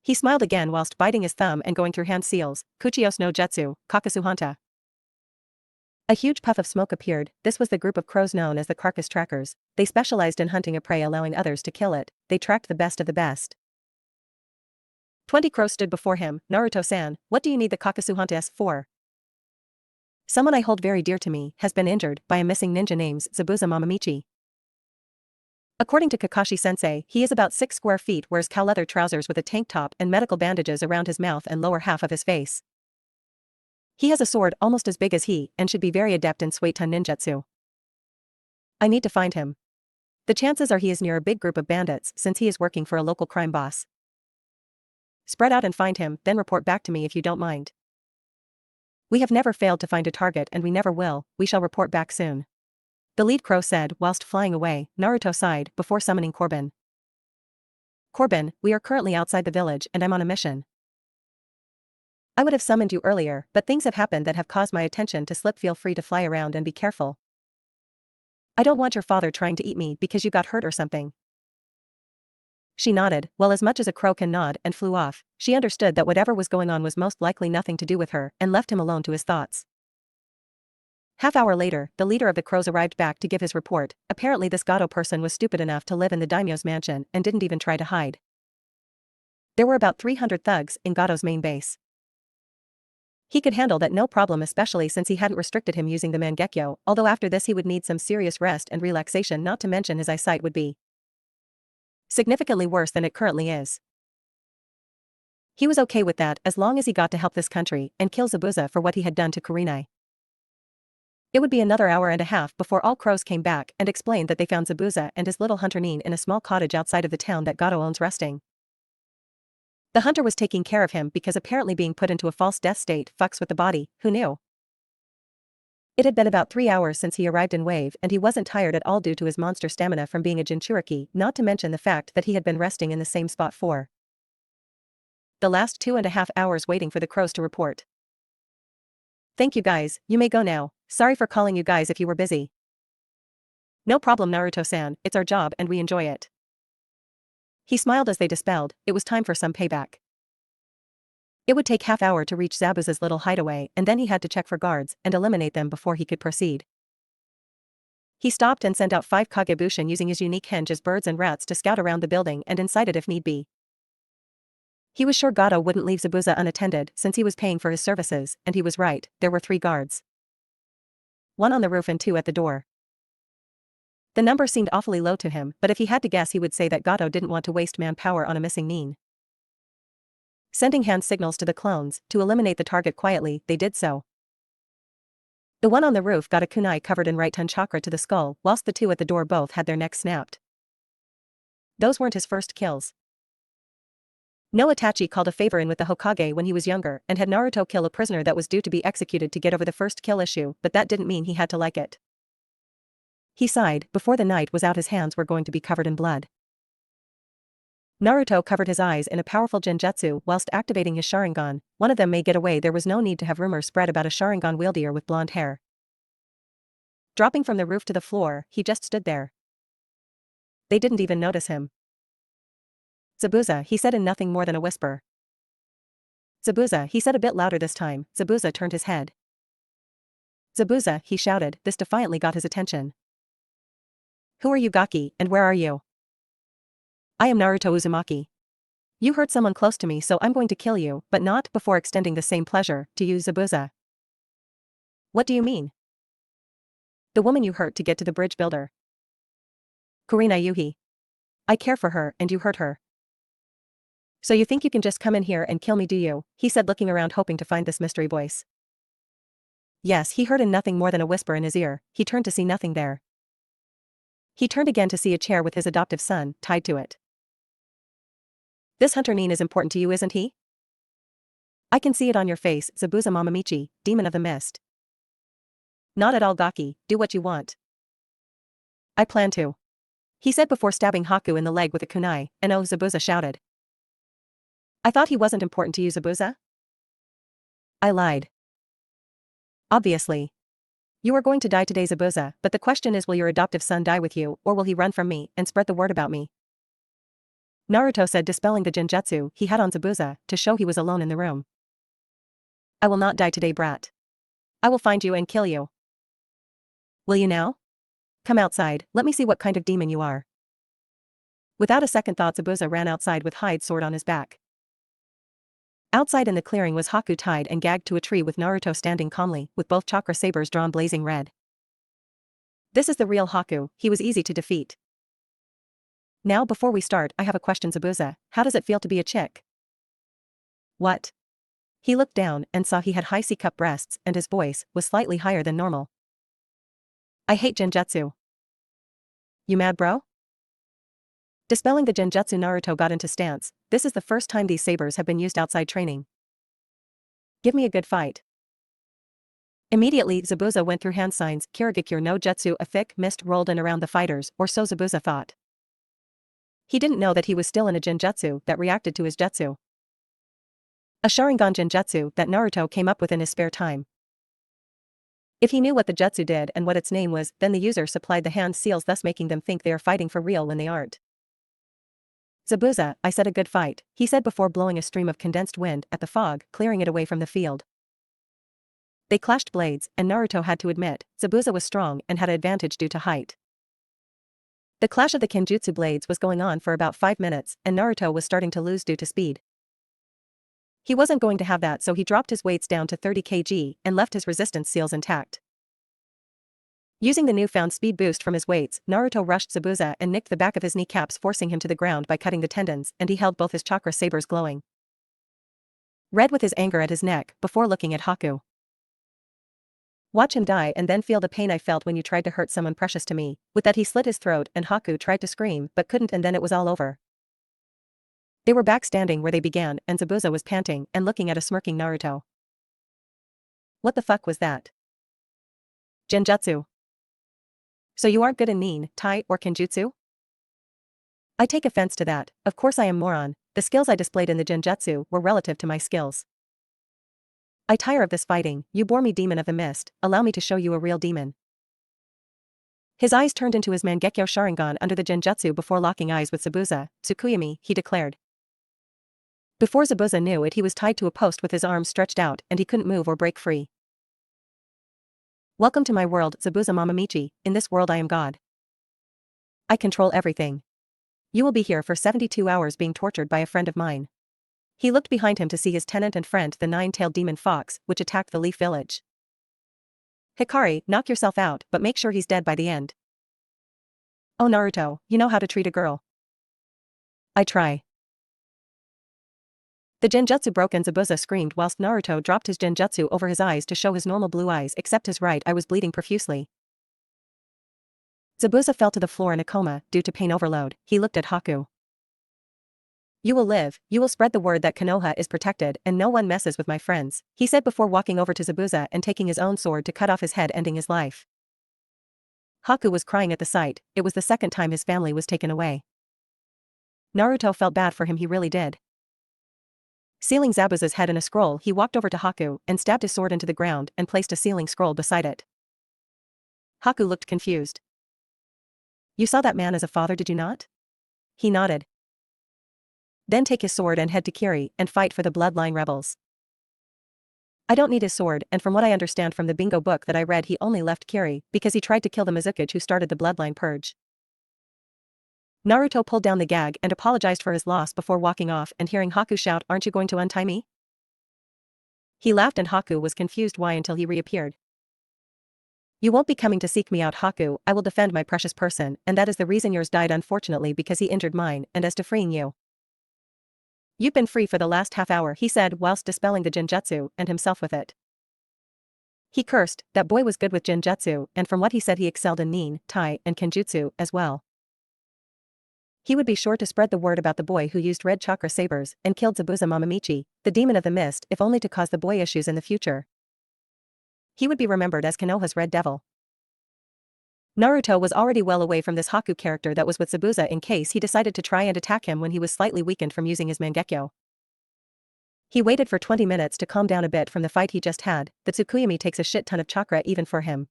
He smiled again whilst biting his thumb and going through hand seals. Kuchios no Jutsu, Kakasuhanta. A huge puff of smoke appeared. This was the group of crows known as the carcass trackers. They specialized in hunting a prey, allowing others to kill it. They tracked the best of the best. 20 crows stood before him. Naruto-san, what do you need the Kakasuhanta for? Someone I hold very dear to me has been injured by a missing ninja named Zabuza Mamamichi. According to Kakashi-sensei, he is about 6 square feet, wears cow leather trousers with a tank top and medical bandages around his mouth and lower half of his face. He has a sword almost as big as he, and should be very adept in Suiton ninjutsu. I need to find him. The chances are he is near a big group of bandits since he is working for a local crime boss. Spread out and find him, then report back to me if you don't mind. We have never failed to find a target and we never will, we shall report back soon. The lead crow said whilst flying away. Naruto sighed before summoning Corbin. Corbin, we are currently outside the village and I'm on a mission. I would have summoned you earlier, but things have happened that have caused my attention to slip. Feel free to fly around and be careful. I don't want your father trying to eat me because you got hurt or something. She nodded, well, as much as a crow can nod, and flew off. She understood that whatever was going on was most likely nothing to do with her, and left him alone to his thoughts. Half-hour later, the leader of the crows arrived back to give his report. Apparently this Gato person was stupid enough to live in the daimyo's mansion and didn't even try to hide. There were about 300 thugs in Gato's main base. He could handle that no problem, especially since he hadn't restricted him using the Mangekyo, although after this he would need some serious rest and relaxation, not to mention his eyesight would be significantly worse than it currently is. He was okay with that as long as he got to help this country and kill Zabuza for what he had done to Kurenai. It would be another hour and a half before all crows came back and explained that they found Zabuza and his little hunter Nin in a small cottage outside of the town that Gato owns resting. The hunter was taking care of him because apparently being put into a false death state fucks with the body, who knew? It had been about 3 hours since he arrived in Wave and he wasn't tired at all due to his monster stamina from being a Jinchuriki, not to mention the fact that he had been resting in the same spot for the last 2.5 hours waiting for the crows to report. Thank you guys, you may go now, sorry for calling you guys if you were busy. No problem Naruto-san, it's our job and we enjoy it. He smiled as they dispelled. It was time for some payback. It would take half-hour to reach Zabuza's little hideaway and then he had to check for guards and eliminate them before he could proceed. He stopped and sent out 5 Kagebushin using his unique henge as birds and rats to scout around the building and inside it if need be. He was sure Gato wouldn't leave Zabuza unattended since he was paying for his services, and he was right, there were 3 guards. 1 on the roof and 2 at the door. The number seemed awfully low to him, but if he had to guess he would say that Gato didn't want to waste manpower on a missing Nin. Sending hand signals to the clones to eliminate the target quietly, they did so. The one on the roof got a kunai covered in right ton chakra to the skull, whilst the 2 at the door both had their necks snapped. Those weren't his first kills. No Itachi called a favor in with the Hokage when he was younger and had Naruto kill a prisoner that was due to be executed to get over the first kill issue, but that didn't mean he had to like it. He sighed. Before the night was out his hands were going to be covered in blood. Naruto covered his eyes in a powerful genjutsu whilst activating his Sharingan. One of them may get away. There was no need to have rumors spread about a Sharingan wielder with blonde hair. Dropping from the roof to the floor, he just stood there. They didn't even notice him. Zabuza, he said in nothing more than a whisper. Zabuza, he said a bit louder this time. Zabuza turned his head. Zabuza, he shouted. This defiantly got his attention. Who are you, Gaki, and where are you? I am Naruto Uzumaki. You hurt someone close to me, so I'm going to kill you, but not before extending the same pleasure to you, Zabuza. What do you mean? The woman you hurt to get to the bridge builder. Kurenai Yuhi. I care for her, and you hurt her. So you think you can just come in here and kill me, do you? He said, looking around hoping to find this mystery voice. Yes, he heard in nothing more than a whisper in his ear. He turned to see nothing there. He turned again to see a chair with his adoptive son tied to it. This hunter Nin is important to you, isn't he? I can see it on your face, Zabuza Mamamichi, demon of the mist. Not at all, Gaki, do what you want. I plan to. He said before stabbing Haku in the leg with a kunai, and oh, Zabuza shouted. I thought he wasn't important to you, Zabuza? I lied. Obviously. You are going to die today, Zabuza, but the question is, will your adoptive son die with you, or will he run from me and spread the word about me? Naruto said, dispelling the genjutsu he had on Zabuza to show he was alone in the room. I will not die today, brat. I will find you and kill you. Will you now? Come outside, let me see what kind of demon you are. Without a second thought, Zabuza ran outside with Hyde's sword on his back. Outside in the clearing was Haku tied and gagged to a tree with Naruto standing calmly, with both chakra sabers drawn blazing red. This is the real Haku, he was easy to defeat. Now before we start, I have a question, Zabuza. How does it feel to be a chick? What? He looked down and saw he had high C-cup breasts and his voice was slightly higher than normal. I hate genjutsu. You mad, bro? Dispelling the genjutsu, Naruto got into stance. This is the first time these sabers have been used outside training. Give me a good fight. Immediately, Zabuza went through hand signs, Kirigakure no Jutsu, a thick mist rolled in around the fighters, or so Zabuza thought. He didn't know that he was still in a genjutsu that reacted to his jutsu. A Sharingan genjutsu that Naruto came up with in his spare time. If he knew what the jutsu did and what its name was, then the user supplied the hand seals, thus making them think they are fighting for real when they aren't. Zabuza, I said a good fight, he said before blowing a stream of condensed wind at the fog, clearing it away from the field. They clashed blades, and Naruto had to admit, Zabuza was strong and had an advantage due to height. The clash of the kenjutsu blades was going on for about 5 minutes, and Naruto was starting to lose due to speed. He wasn't going to have that, so he dropped his weights down to 30 kg and left his resistance seals intact. Using the newfound speed boost from his weights, Naruto rushed Zabuza and nicked the back of his kneecaps, forcing him to the ground by cutting the tendons, and he held both his chakra sabers glowing red with his anger at his neck before looking at Haku. Watch him die and then feel the pain I felt when you tried to hurt someone precious to me. With that he slit his throat and Haku tried to scream but couldn't, and then it was all over. They were back standing where they began and Zabuza was panting and looking at a smirking Naruto. What the fuck was that? Genjutsu. So you aren't good in nin, tai, or kenjutsu? I take offense to that, of course I am moron, the skills I displayed in the genjutsu were relative to my skills. I tire of this fighting, you bore me, demon of the mist, allow me to show you a real demon. His eyes turned into his Mangekyo Sharingan under the genjutsu before locking eyes with Zabuza. Tsukuyami, he declared. Before Zabuza knew it, he was tied to a post with his arms stretched out and he couldn't move or break free. Welcome to my world, Zabuza Mamamichi, in this world I am God. I control everything. You will be here for 72 hours being tortured by a friend of mine. He looked behind him to see his tenant and friend, the nine-tailed demon fox, which attacked the Leaf Village. Hikari, knock yourself out, but make sure he's dead by the end. Oh Naruto, you know how to treat a girl. I try. The genjutsu broke and Zabuza screamed whilst Naruto dropped his genjutsu over his eyes to show his normal blue eyes, except his right eye was bleeding profusely. Zabuza fell to the floor in a coma due to pain overload. He looked at Haku. You will live, you will spread the word that Konoha is protected and no one messes with my friends, he said before walking over to Zabuza and taking his own sword to cut off his head, ending his life. Haku was crying at the sight, it was the second time his family was taken away. Naruto felt bad for him, he really did. Sealing Zabuza's head in a scroll, he walked over to Haku and stabbed his sword into the ground and placed a sealing scroll beside it. Haku looked confused. You saw that man as a father, did you not? He nodded. Then take his sword and head to Kiri and fight for the bloodline rebels. I don't need his sword, and from what I understand from the bingo book that I read, he only left Kiri because he tried to kill the Mizukage who started the bloodline purge. Naruto pulled down the gag and apologized for his loss before walking off and hearing Haku shout, aren't you going to untie me? He laughed and Haku was confused why until he reappeared. You won't be coming to seek me out, Haku, I will defend my precious person, and that is the reason yours died unfortunately because he injured mine, and as to freeing you. You've been free for the last half hour, he said whilst dispelling the genjutsu and himself with it. He cursed, that boy was good with genjutsu, and from what he said he excelled in nin, tai, and kenjutsu as well. He would be sure to spread the word about the boy who used red chakra sabers and killed Zabuza Mamamichi, the demon of the mist, if only to cause the boy issues in the future. He would be remembered as Konoha's Red Devil. Naruto was already well away from this Haku character that was with Zabuza in case he decided to try and attack him when he was slightly weakened from using his Mangekyo. He waited for 20 minutes to calm down a bit from the fight he just had. The Tsukuyami takes a shit ton of chakra even for him.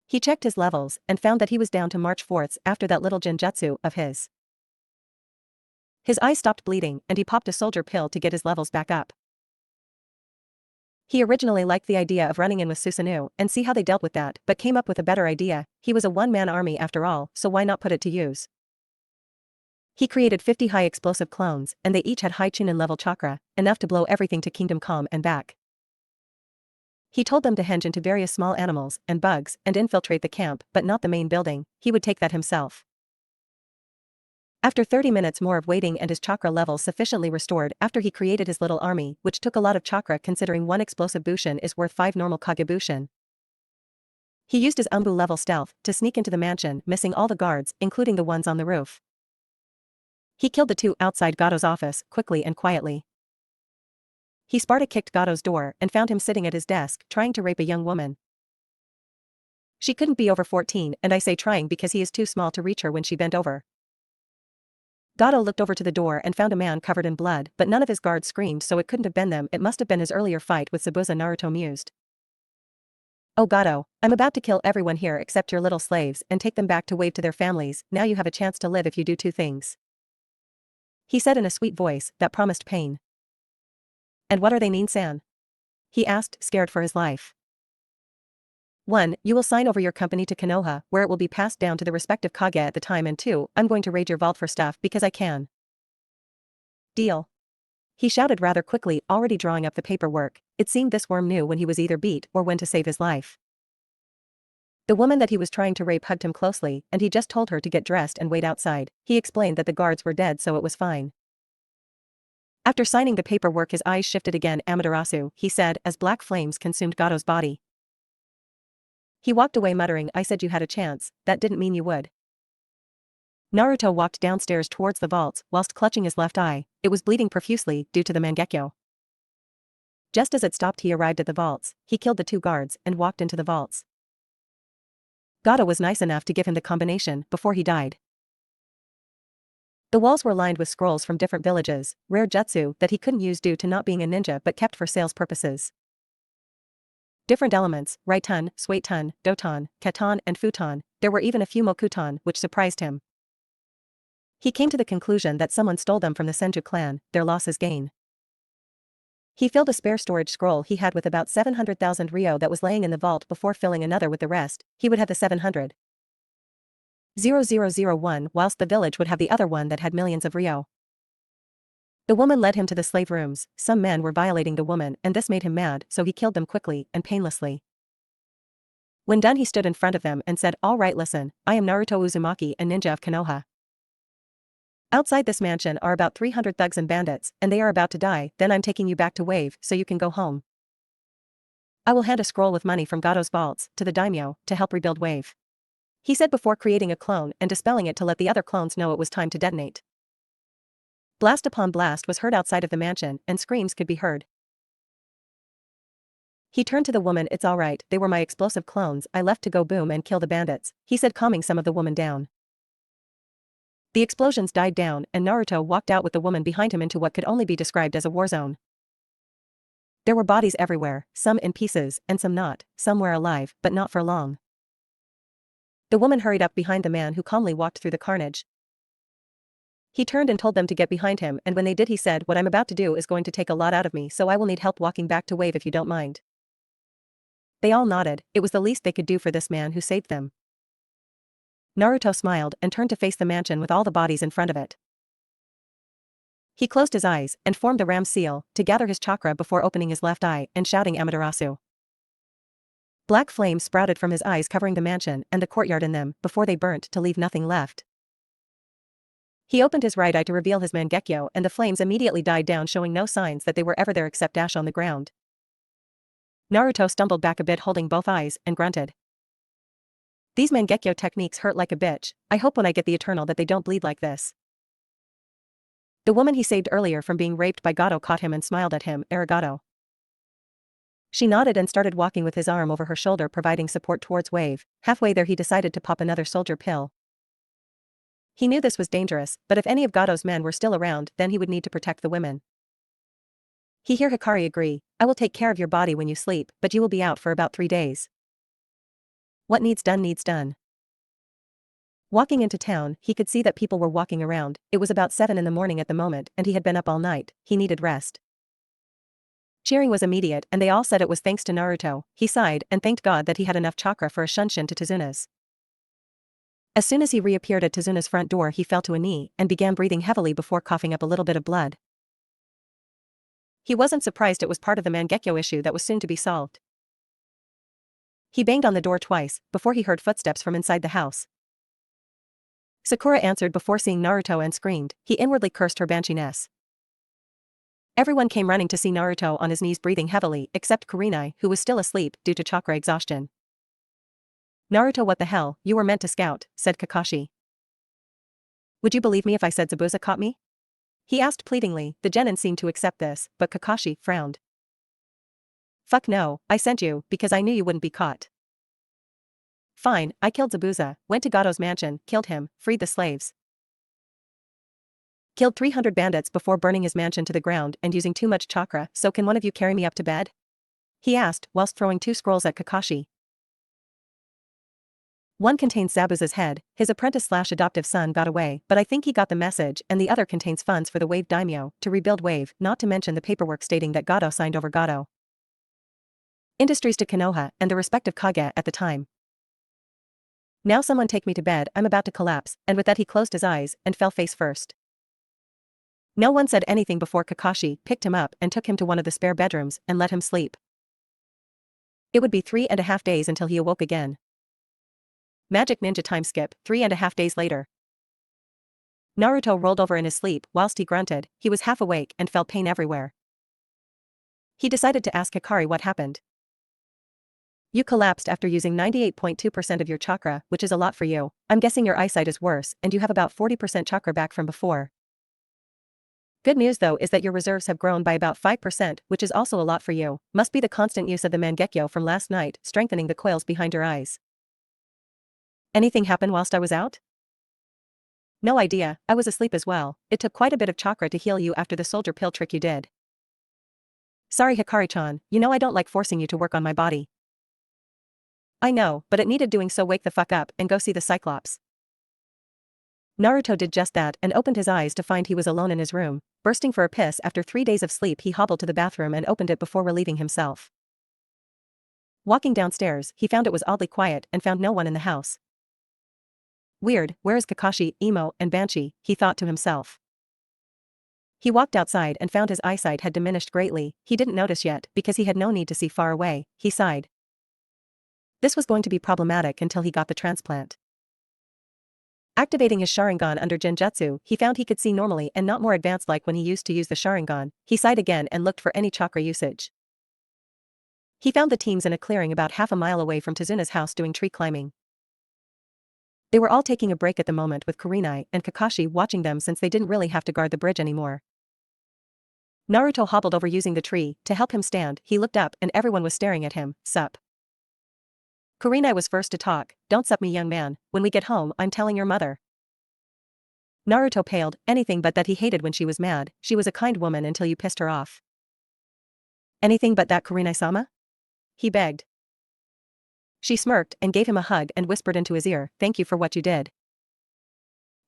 He checked his levels and found that he was down to March 4th after that little genjutsu of his. His eyes stopped bleeding and he popped a soldier pill to get his levels back up. He originally liked the idea of running in with Susanoo and see how they dealt with that, but came up with a better idea. He was a one-man army after all, so why not put it to use? He created 50 high explosive clones, and they each had high Chunin level chakra, enough to blow everything to Kingdom Come and back. He told them to henge into various small animals and bugs and infiltrate the camp, but not the main building. He would take that himself. After 30 minutes more of waiting and his chakra levels sufficiently restored after he created his little army, which took a lot of chakra considering one explosive bushin is worth 5 normal kage bushin. He used his Umbu level stealth to sneak into the mansion, missing all the guards, including the ones on the roof. He killed the two outside Gato's office, quickly and quietly. He Sparta kicked Gato's door and found him sitting at his desk, trying to rape a young woman. She couldn't be over 14, and I say trying because he is too small to reach her when she bent over. Gato looked over to the door and found a man covered in blood, but none of his guards screamed, so it couldn't have been them. It must have been his earlier fight with Zabuza. Naruto mused. Oh Gato, I'm about to kill everyone here except your little slaves and take them back to Wave to their families. Now you have a chance to live if you do two things. He said in a sweet voice that promised pain. And what are they, Nin-san? He asked, scared for his life. 1. You will sign over your company to Konoha, where it will be passed down to the respective kage at the time, and 2. I'm going to raid your vault for stuff because I can. Deal. He shouted rather quickly, already drawing up the paperwork. It seemed this worm knew when he was either beat or when to save his life. The woman that he was trying to rape hugged him closely, and he just told her to get dressed and wait outside. He explained that the guards were dead, so it was fine. After signing the paperwork, his eyes shifted again. Amaterasu, he said, as black flames consumed Gato's body. He walked away muttering, I said you had a chance, that didn't mean you would. Naruto walked downstairs towards the vaults whilst clutching his left eye. It was bleeding profusely due to the Mangekyo. Just as it stopped, he arrived at the vaults. He killed the two guards and walked into the vaults. Gato was nice enough to give him the combination before he died. The walls were lined with scrolls from different villages, rare jutsu that he couldn't use due to not being a ninja but kept for sales purposes. Different elements, Raiton, Suiton, Doton, Katon and Futon. There were even a few Mokuton, which surprised him. He came to the conclusion that someone stole them from the Senju clan. Their loss is gain. He filled a spare storage scroll he had with about 700,000 ryo that was laying in the vault before filling another with the rest. He would have the 700,001 whilst the village would have the other one that had millions of ryo. The woman led him to the slave rooms. Some men were violating the woman and this made him mad, so he killed them quickly and painlessly. When done, he stood in front of them and said, all right, listen, I am Naruto Uzumaki, a ninja of Konoha. Outside this mansion are about 300 thugs and bandits, and they are about to die. Then I'm taking you back to Wave so you can go home. I will hand a scroll with money from Gato's vaults to the daimyo to help rebuild Wave. He said before creating a clone and dispelling it to let the other clones know it was time to detonate. Blast upon blast was heard outside of the mansion, and screams could be heard. He turned to the woman. It's alright, they were my explosive clones. I left to go boom and kill the bandits, he said, calming some of the woman down. The explosions died down, and Naruto walked out with the woman behind him into what could only be described as a war zone. There were bodies everywhere, some in pieces, and some not. Some were alive, but not for long. The woman hurried up behind the man who calmly walked through the carnage. He turned and told them to get behind him, and when they did, he said, what I'm about to do is going to take a lot out of me, so I will need help walking back to Wave if you don't mind. They all nodded. It was the least they could do for this man who saved them. Naruto smiled and turned to face the mansion with all the bodies in front of it. He closed his eyes and formed a ram seal to gather his chakra before opening his left eye and shouting Amaterasu. Black flames sprouted from his eyes, covering the mansion and the courtyard in them before they burnt to leave nothing left. He opened his right eye to reveal his Mangekyo, and the flames immediately died down, showing no signs that they were ever there except ash on the ground. Naruto stumbled back a bit, holding both eyes, and grunted. These Mangekyo techniques hurt like a bitch. I hope when I get the Eternal that they don't bleed like this. The woman he saved earlier from being raped by Gato caught him and smiled at him. Arigato. She nodded and started walking with his arm over her shoulder, providing support towards Wave. Halfway there, he decided to pop another soldier pill. He knew this was dangerous, but if any of Gato's men were still around, then he would need to protect the women. He heard Hikari agree. I will take care of your body when you sleep, but you will be out for about 3 days. What needs done needs done. Walking into town, he could see that people were walking around. It was about 7 in the morning at the moment, and he had been up all night. He needed rest. Cheering was immediate, and they all said it was thanks to Naruto. He sighed and thanked God that he had enough chakra for a shunshin to Tezuna's. As soon as he reappeared at Tezuna's front door, he fell to a knee and began breathing heavily before coughing up a little bit of blood. He wasn't surprised. It was part of the Mangekyo issue that was soon to be solved. He banged on the door twice before he heard footsteps from inside the house. Sakura answered before seeing Naruto and screamed. He inwardly cursed her banshiness. Everyone came running to see Naruto on his knees breathing heavily except Kurenai, who was still asleep due to chakra exhaustion. Naruto, what the hell, you were meant to scout, said Kakashi. Would you believe me if I said Zabuza caught me? He asked pleadingly. The genin seemed to accept this, but Kakashi frowned. Fuck no, I sent you, because I knew you wouldn't be caught. Fine, I killed Zabuza, went to Gato's mansion, killed him, freed the slaves. Killed 300 bandits before burning his mansion to the ground and using too much chakra, so can one of you carry me up to bed? He asked, whilst throwing 2 scrolls at Kakashi. One contains Zabuza's head, his apprentice/adoptive son got away, but I think he got the message, and the other contains funds for the Wave Daimyo, to rebuild Wave, not to mention the paperwork stating that Gato signed over Gato Industries to Konoha and the respective Kage at the time. Now someone take me to bed, I'm about to collapse, and with that he closed his eyes and fell face first. No one said anything before Kakashi picked him up and took him to one of the spare bedrooms and let him sleep. It would be 3.5 days until he awoke again. Magic ninja time skip, 3.5 days later. Naruto rolled over in his sleep whilst he grunted. He was half awake and felt pain everywhere. He decided to ask Hikari what happened. You collapsed after using 98.2% of your chakra, which is a lot for you. I'm guessing your eyesight is worse and you have about 40% chakra back from before. Good news though is that your reserves have grown by about 5%, which is also a lot for you. Must be the constant use of the Mangekyo from last night, strengthening the coils behind your eyes. Anything happen whilst I was out? No idea, I was asleep as well. It took quite a bit of chakra to heal you after the soldier pill trick you did. Sorry Hikari-chan, you know I don't like forcing you to work on my body. I know, but it needed doing, so wake the fuck up and go see the Cyclops. Naruto did just that and opened his eyes to find he was alone in his room. Bursting for a piss after 3 days of sleep, he hobbled to the bathroom and opened it before relieving himself. Walking downstairs, he found it was oddly quiet and found no one in the house. Weird, where is Kakashi, Imo, and Banshee, he thought to himself. He walked outside and found his eyesight had diminished greatly. He didn't notice yet because he had no need to see far away. He sighed. This was going to be problematic until he got the transplant. Activating his Sharingan under Genjutsu, he found he could see normally and not more advanced like when he used to use the Sharingan. He sighed again and looked for any chakra usage. He found the teams in a clearing about half a mile away from Tazuna's house doing tree climbing. They were all taking a break at the moment, with Kurenai and Kakashi watching them since they didn't really have to guard the bridge anymore. Naruto hobbled over using the tree to help him stand. He looked up and everyone was staring at him. Sup? Kurenai was first to talk. Don't sup me, young man, when we get home I'm telling your mother. Naruto paled, anything but that. He hated when she was mad. She was a kind woman until you pissed her off. Anything but that, Kurenai-sama? He begged. She smirked and gave him a hug and whispered into his ear, thank you for what you did.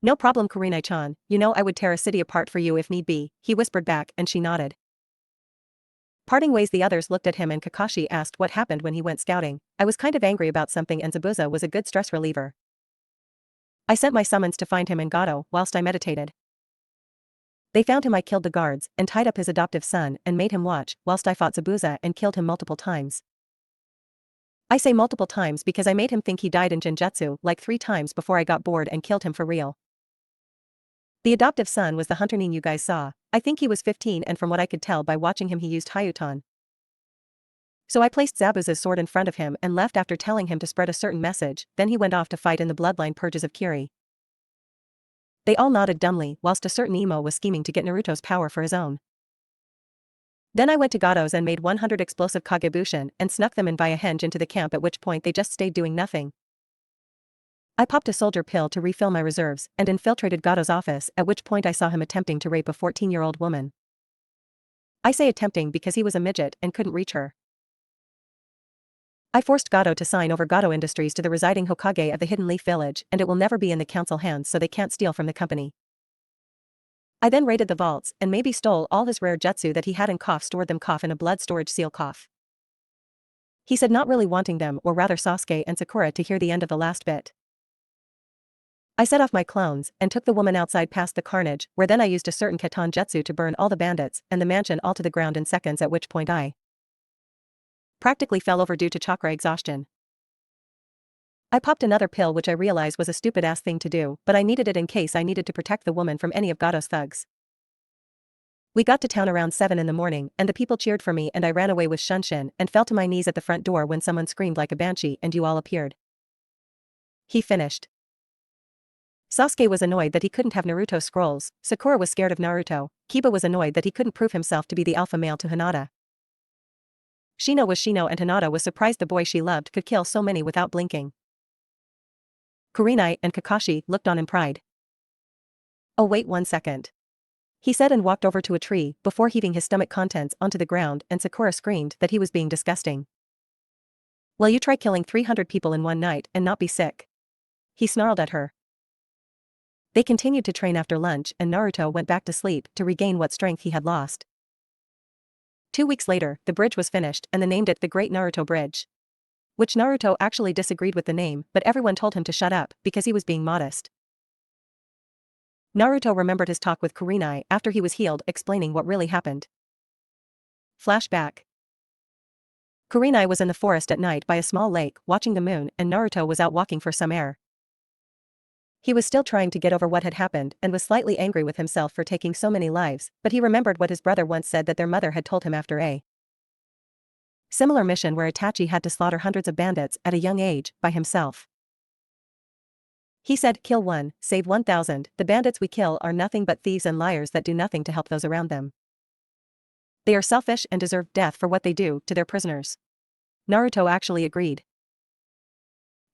No problem Kurenai-chan, you know I would tear a city apart for you if need be, he whispered back and she nodded. Parting ways, the others looked at him and Kakashi asked what happened when he went scouting. I was kind of angry about something and Zabuza was a good stress reliever. I sent my summons to find him and Gato whilst I meditated. They found him. I killed the guards and tied up his adoptive son and made him watch whilst I fought Zabuza and killed him multiple times. I say multiple times because I made him think he died in Genjutsu like 3 times before I got bored and killed him for real. The adoptive son was the hunter Nin you guys saw. I think he was 15 and from what I could tell by watching him he used Hayutan. So I placed Zabuza's sword in front of him and left after telling him to spread a certain message, then he went off to fight in the bloodline purges of Kiri. They all nodded dumbly whilst a certain Imo was scheming to get Naruto's power for his own. Then I went to Gato's and made 100 explosive Kagebushin and snuck them in via henge into the camp, at which point they just stayed doing nothing. I popped a soldier pill to refill my reserves and infiltrated Gato's office, at which point I saw him attempting to rape a 14-year-old woman. I say attempting because he was a midget and couldn't reach her. I forced Gato to sign over Gato Industries to the residing Hokage of the Hidden Leaf Village, and it will never be in the council hands so they can't steal from the company. I then raided the vaults and maybe stole all his rare jutsu that he had and stored them in a blood storage seal. He said, not really wanting them, or rather Sasuke and Sakura, to hear the end of the last bit. I set off my clones and took the woman outside past the carnage, where then I used a certain Keton jutsu to burn all the bandits and the mansion all to the ground in seconds, at which point I practically fell over due to chakra exhaustion. I popped another pill which I realized was a stupid-ass thing to do, but I needed it in case I needed to protect the woman from any of Gato's thugs. We got to town around 7 in the morning, and the people cheered for me and I ran away with Shunshin and fell to my knees at the front door when someone screamed like a banshee and you all appeared. He finished. Sasuke was annoyed that he couldn't have Naruto scrolls, Sakura was scared of Naruto, Kiba was annoyed that he couldn't prove himself to be the alpha male to Hinata. Shino was Shino and Hinata was surprised the boy she loved could kill so many without blinking. Kurenai and Kakashi looked on in pride. Oh wait 1 second. He said and walked over to a tree before heaving his stomach contents onto the ground and Sakura screamed that he was being disgusting. Well you try killing 300 people in one night and not be sick. He snarled at her. They continued to train after lunch and Naruto went back to sleep to regain what strength he had lost. 2 weeks later, the bridge was finished and they named it the Great Naruto Bridge. Which Naruto actually disagreed with the name but everyone told him to shut up because he was being modest. Naruto remembered his talk with Kurenai after he was healed explaining what really happened. Flashback. Kurenai was in the forest at night by a small lake watching the moon and Naruto was out walking for some air. He was still trying to get over what had happened and was slightly angry with himself for taking so many lives, but he remembered what his brother once said that their mother had told him after a similar mission where Itachi had to slaughter hundreds of bandits at a young age by himself. He said, kill 1, save 1,000, the bandits we kill are nothing but thieves and liars that do nothing to help those around them. They are selfish and deserve death for what they do to their prisoners. Naruto actually agreed.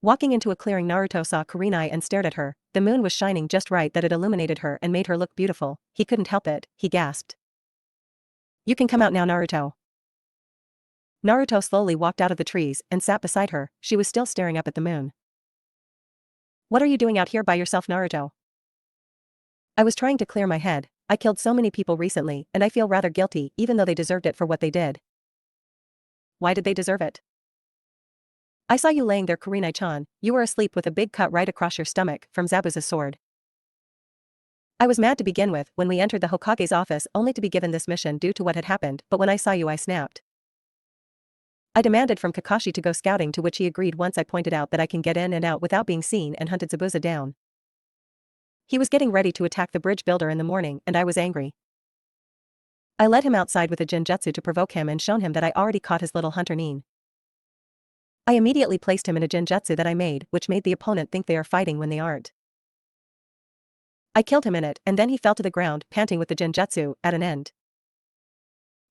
Walking into a clearing Naruto saw Kurenai and stared at her, the moon was shining just right that it illuminated her and made her look beautiful, he couldn't help it, he gasped. You can come out now Naruto. Naruto slowly walked out of the trees and sat beside her, she was still staring up at the moon. What are you doing out here by yourself Naruto? I was trying to clear my head, I killed so many people recently and I feel rather guilty even though they deserved it for what they did. Why did they deserve it? I saw you laying there Kurenai-chan, you were asleep with a big cut right across your stomach from Zabuza's sword. I was mad to begin with when we entered the Hokage's office only to be given this mission due to what had happened but when I saw you I snapped. I demanded from Kakashi to go scouting to which he agreed once I pointed out that I can get in and out without being seen and hunted Zabuza down. He was getting ready to attack the bridge builder in the morning and I was angry. I led him outside with a genjutsu to provoke him and shown him that I already caught his little hunter Nin. I immediately placed him in a genjutsu that I made which made the opponent think they are fighting when they aren't. I killed him in it and then he fell to the ground panting with the genjutsu at an end.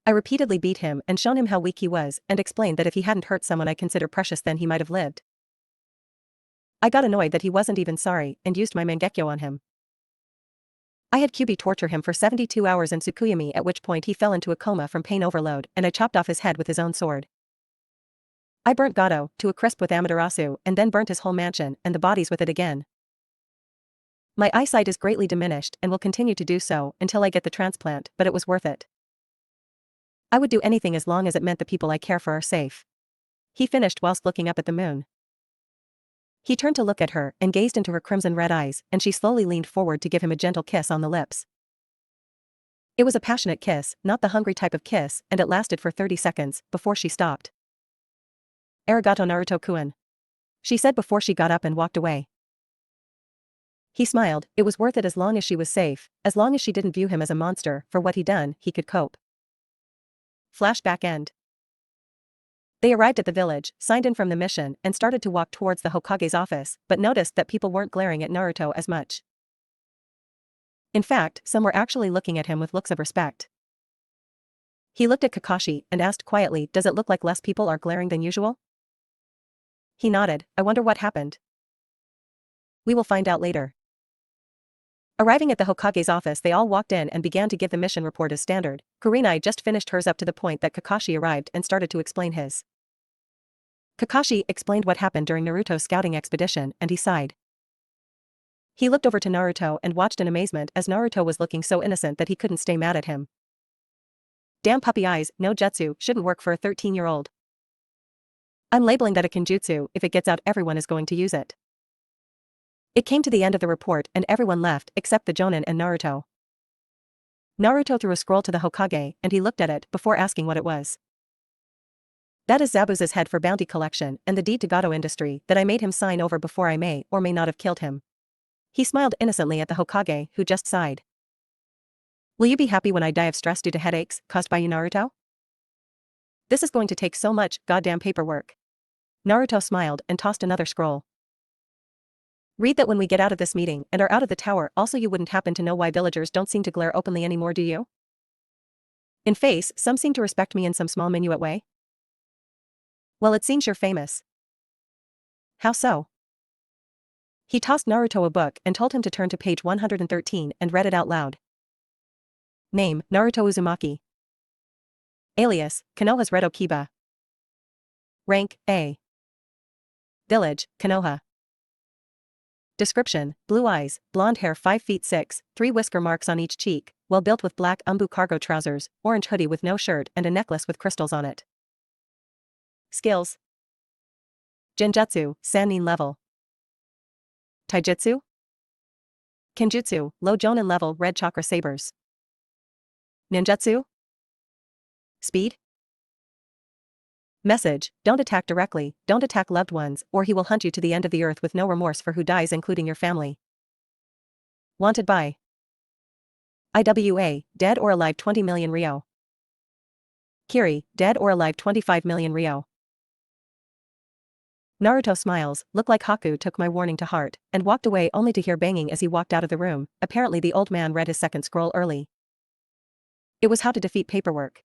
I repeatedly beat him and shown him how weak he was and explained that if he hadn't hurt someone I consider precious then he might have lived. I got annoyed that he wasn't even sorry and used my Mangekyo on him. I had Kyuubi torture him for 72 hours in Tsukuyomi at which point he fell into a coma from pain overload and I chopped off his head with his own sword. I burnt Gato to a crisp with Amaterasu and then burnt his whole mansion and the bodies with it again. My eyesight is greatly diminished and will continue to do so until I get the transplant, but it was worth it. I would do anything as long as it meant the people I care for are safe. He finished whilst looking up at the moon. He turned to look at her and gazed into her crimson red eyes and she slowly leaned forward to give him a gentle kiss on the lips. It was a passionate kiss, not the hungry type of kiss, and it lasted for 30 seconds before she stopped. Arigato Naruto-kun. She said before she got up and walked away. He smiled, it was worth it as long as she was safe, as long as she didn't view him as a monster, for what he done, he could cope. Flashback end. They arrived at the village, signed in from the mission, and started to walk towards the Hokage's office, but noticed that people weren't glaring at Naruto as much. In fact, some were actually looking at him with looks of respect. He looked at Kakashi and asked quietly, does it look like less people are glaring than usual? He nodded, I wonder what happened. We will find out later. Arriving at the Hokage's office they all walked in and began to give the mission report as standard. Kurenai just finished hers up to the point that Kakashi arrived and started to explain his. Kakashi explained what happened during Naruto's scouting expedition and he sighed. He looked over to Naruto and watched in amazement as Naruto was looking so innocent that he couldn't stay mad at him. Damn puppy eyes, no jutsu, shouldn't work for a 13-year-old. I'm labeling that a kenjutsu, if it gets out everyone is going to use it. It came to the end of the report and everyone left except the Jonin and Naruto. Naruto threw a scroll to the Hokage and he looked at it before asking what it was. That is Zabuza's head for bounty collection and the deed to Gato industry that I made him sign over before I may or may not have killed him. He smiled innocently at the Hokage, who just sighed. Will you be happy when I die of stress due to headaches caused by you, Naruto? This is going to take so much goddamn paperwork. Naruto smiled and tossed another scroll. Read that when we get out of this meeting and are out of the tower. Also, you wouldn't happen to know why villagers don't seem to glare openly anymore, do you? In face, some seem to respect me in some small minuet way. Well, it seems you're famous. How so? He tossed Naruto a book and told him to turn to page 113 and read it out loud. Name, Naruto Uzumaki. Alias, Konoha's Red Okiba. Rank, A. Village, Konoha. Description, blue eyes, blonde hair 5 feet 6, 3 whisker marks on each cheek, well built with black umbu cargo trousers, orange hoodie with no shirt and a necklace with crystals on it. Skills. Genjutsu, Sannin level. Taijutsu. Kenjutsu, low Jonin level red chakra sabers. Ninjutsu. Speed. Message, don't attack directly, don't attack loved ones, or he will hunt you to the end of the earth with no remorse for who dies including your family. Wanted by IWA, dead or alive 20 million Ryo. Kiri, dead or alive 25 million Ryo. Naruto smiles, look like Haku took my warning to heart, and walked away only to hear banging as he walked out of the room. Apparently the old man read his second scroll early. It was how to defeat paperwork.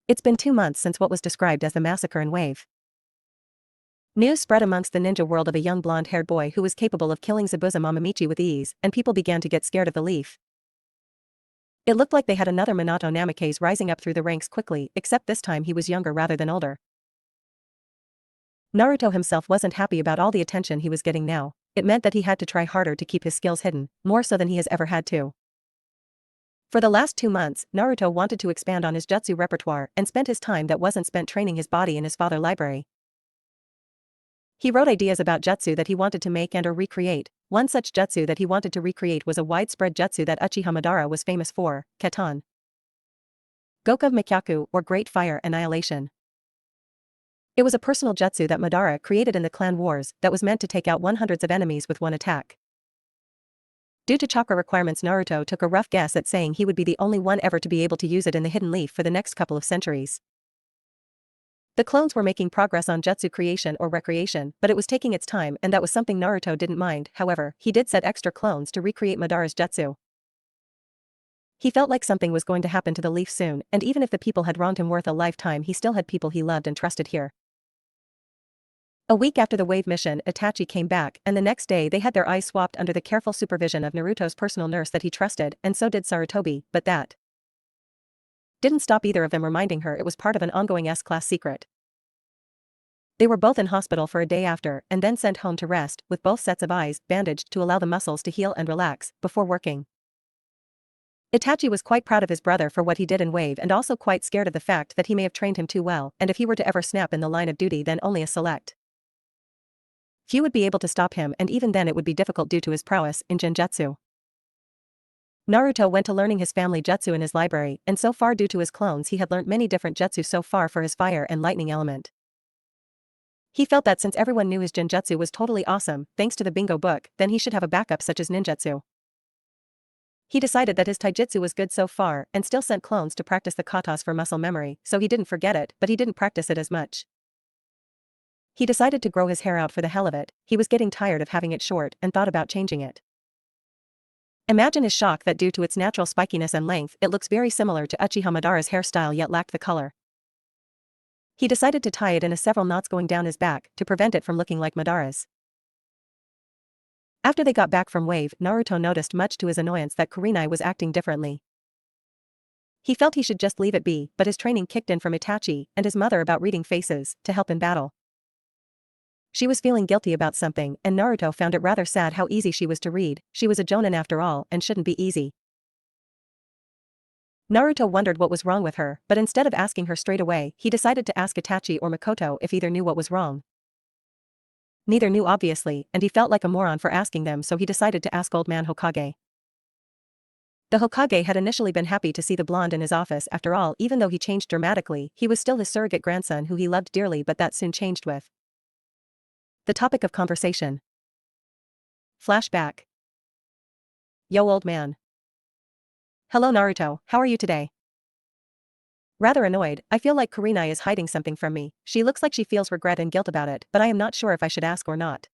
It's been 2 months since what was described as the massacre in Wave. News spread amongst the ninja world of a young blonde-haired boy who was capable of killing Zabuza Mamamichi with ease, and people began to get scared of the leaf. It looked like they had another Minato Namikaze rising up through the ranks quickly, except this time he was younger rather than older. Naruto himself wasn't happy about all the attention he was getting now. It meant that he had to try harder to keep his skills hidden, more so than he has ever had to. For the last 2 months, Naruto wanted to expand on his jutsu repertoire and spent his time that wasn't spent training his body in his father's library. He wrote ideas about jutsu that he wanted to make and or recreate. One such jutsu that he wanted to recreate was a widespread jutsu that Uchiha Madara was famous for, Keton. Goku Mikyaku, or Great Fire Annihilation. It was a personal jutsu that Madara created in the clan wars that was meant to take out hundreds of enemies with one attack. Due to chakra requirements, Naruto took a rough guess at saying he would be the only one ever to be able to use it in the hidden leaf for the next couple of centuries. The clones were making progress on jutsu creation or recreation, but it was taking its time and that was something Naruto didn't mind. However, he did set extra clones to recreate Madara's jutsu. He felt like something was going to happen to the leaf soon, and even if the people had wronged him worth a lifetime, he still had people he loved and trusted here. A week after the wave mission, Itachi came back, and the next day they had their eyes swapped under the careful supervision of Naruto's personal nurse that he trusted, and so did Sarutobi, but that didn't stop either of them reminding her it was part of an ongoing S-class secret. They were both in hospital for a day after, and then sent home to rest, with both sets of eyes bandaged to allow the muscles to heal and relax, before working. Itachi was quite proud of his brother for what he did in Wave and also quite scared of the fact that he may have trained him too well, and if he were to ever snap in the line of duty then only a select few would be able to stop him, and even then it would be difficult due to his prowess in genjutsu. Naruto went to learning his family jutsu in his library, and so far due to his clones he had learnt many different jutsu so far for his fire and lightning element. He felt that since everyone knew his genjutsu was totally awesome, thanks to the bingo book, then he should have a backup such as ninjutsu. He decided that his taijutsu was good so far, and still sent clones to practice the katas for muscle memory, so he didn't forget it, but he didn't practice it as much. He decided to grow his hair out for the hell of it. He was getting tired of having it short and thought about changing it. Imagine his shock that due to its natural spikiness and length it looks very similar to Uchiha Madara's hairstyle yet lacked the color. He decided to tie it in several knots going down his back to prevent it from looking like Madara's. After they got back from Wave, Naruto noticed much to his annoyance that Kurenai was acting differently. He felt he should just leave it be, but his training kicked in from Itachi and his mother about reading faces to help in battle. She was feeling guilty about something, and Naruto found it rather sad how easy she was to read. She was a jonin after all and shouldn't be easy. Naruto wondered what was wrong with her, but instead of asking her straight away, he decided to ask Itachi or Makoto if either knew what was wrong. Neither knew obviously, and he felt like a moron for asking them, so he decided to ask Old Man Hokage. The Hokage had initially been happy to see the blonde in his office. After all, even though he changed dramatically, he was still his surrogate grandson who he loved dearly, but that soon changed with the topic of conversation. Flashback. Yo, old man. Hello Naruto, how are you today? Rather annoyed, I feel like Kurenai is hiding something from me. She looks like she feels regret and guilt about it, but I am not sure if I should ask or not.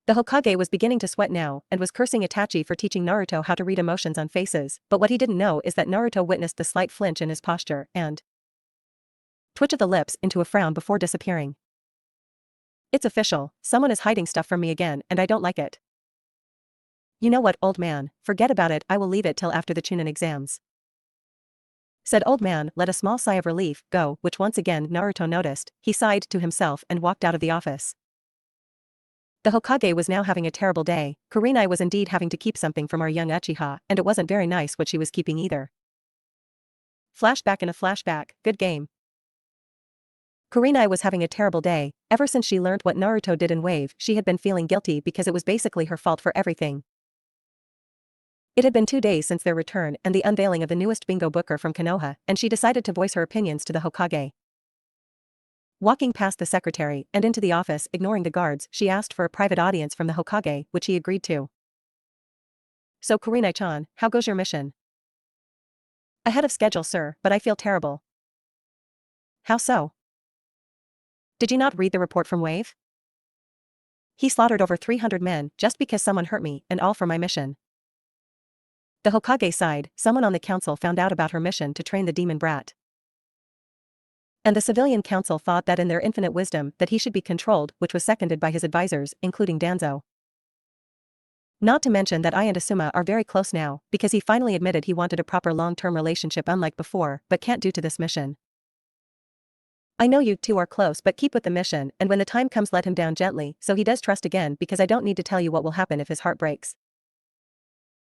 The Hokage was beginning to sweat now, and was cursing Itachi for teaching Naruto how to read emotions on faces, but what he didn't know is that Naruto witnessed the slight flinch in his posture and twitch of the lips into a frown before disappearing. It's official, someone is hiding stuff from me again, and I don't like it. You know what, old man, forget about it, I will leave it till after the Chunin exams. Said old man, let a small sigh of relief go, which once again Naruto noticed. He sighed to himself and walked out of the office. The Hokage was now having a terrible day. Kurenai was indeed having to keep something from our young Uchiha, and it wasn't very nice what she was keeping either. Flashback in a flashback, good game. Kurenai was having a terrible day. Ever since she learned what Naruto did in Wave, she had been feeling guilty because it was basically her fault for everything. It had been 2 days since their return and the unveiling of the newest bingo booker from Konoha, and she decided to voice her opinions to the Hokage. Walking past the secretary and into the office, ignoring the guards, she asked for a private audience from the Hokage, which he agreed to. So Kurenai-chan, how goes your mission? Ahead of schedule, sir, but I feel terrible. How so? Did you not read the report from Wave? He slaughtered over 300 men just because someone hurt me, and all for my mission. The Hokage sighed. Someone on the council found out about her mission to train the demon brat. And the civilian council thought that in their infinite wisdom that he should be controlled, which was seconded by his advisors, including Danzo. Not to mention that I and Asuma are very close now, because he finally admitted he wanted a proper long-term relationship unlike before, but can't due to this mission. I know you two are close, but keep with the mission, and when the time comes let him down gently, so he does trust again, because I don't need to tell you what will happen if his heart breaks.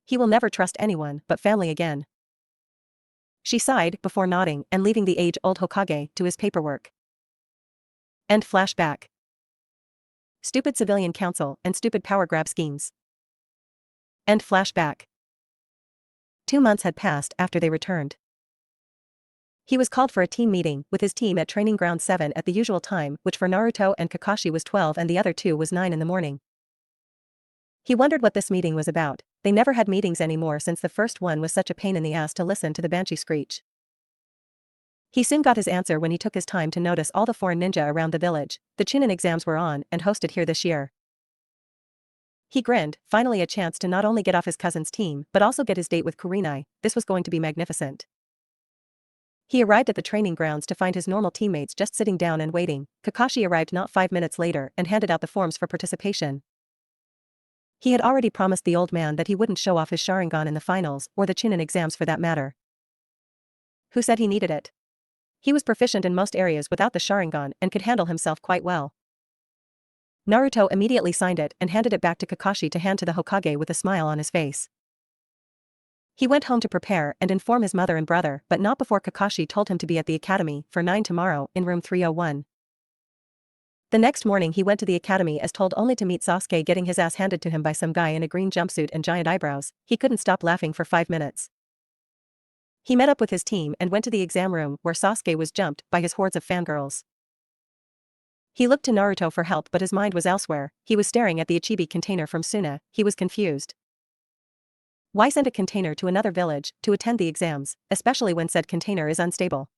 He will never trust anyone but family again. She sighed before nodding and leaving the age-old Hokage to his paperwork. End flashback. Stupid civilian council and stupid power grab schemes. End flashback. 2 months had passed after they returned. He was called for a team meeting with his team at Training Ground 7 at the usual time, which for Naruto and Kakashi was 12 and the other two was 9 in the morning. He wondered what this meeting was about. They never had meetings anymore since the first one was such a pain in the ass to listen to the banshee screech. He soon got his answer when he took his time to notice all the foreign ninja around the village. The Chunin exams were on and hosted here this year. He grinned, finally a chance to not only get off his cousin's team but also get his date with Kurenai. This was going to be magnificent. He arrived at the training grounds to find his normal teammates just sitting down and waiting. Kakashi arrived not 5 minutes later and handed out the forms for participation. He had already promised the old man that he wouldn't show off his Sharingan in the finals, or the Chunin exams for that matter. Who said he needed it? He was proficient in most areas without the Sharingan and could handle himself quite well. Naruto immediately signed it and handed it back to Kakashi to hand to the Hokage with a smile on his face. He went home to prepare and inform his mother and brother, but not before Kakashi told him to be at the academy for 9 tomorrow in room 301. The next morning he went to the academy as told, only to meet Sasuke getting his ass handed to him by some guy in a green jumpsuit and giant eyebrows. He couldn't stop laughing for 5 minutes. He met up with his team and went to the exam room where Sasuke was jumped by his hordes of fangirls. He looked to Naruto for help but his mind was elsewhere. He was staring at the Ichibi container from Suna. He was confused. Why send a container to another village to attend the exams, especially when said container is unstable?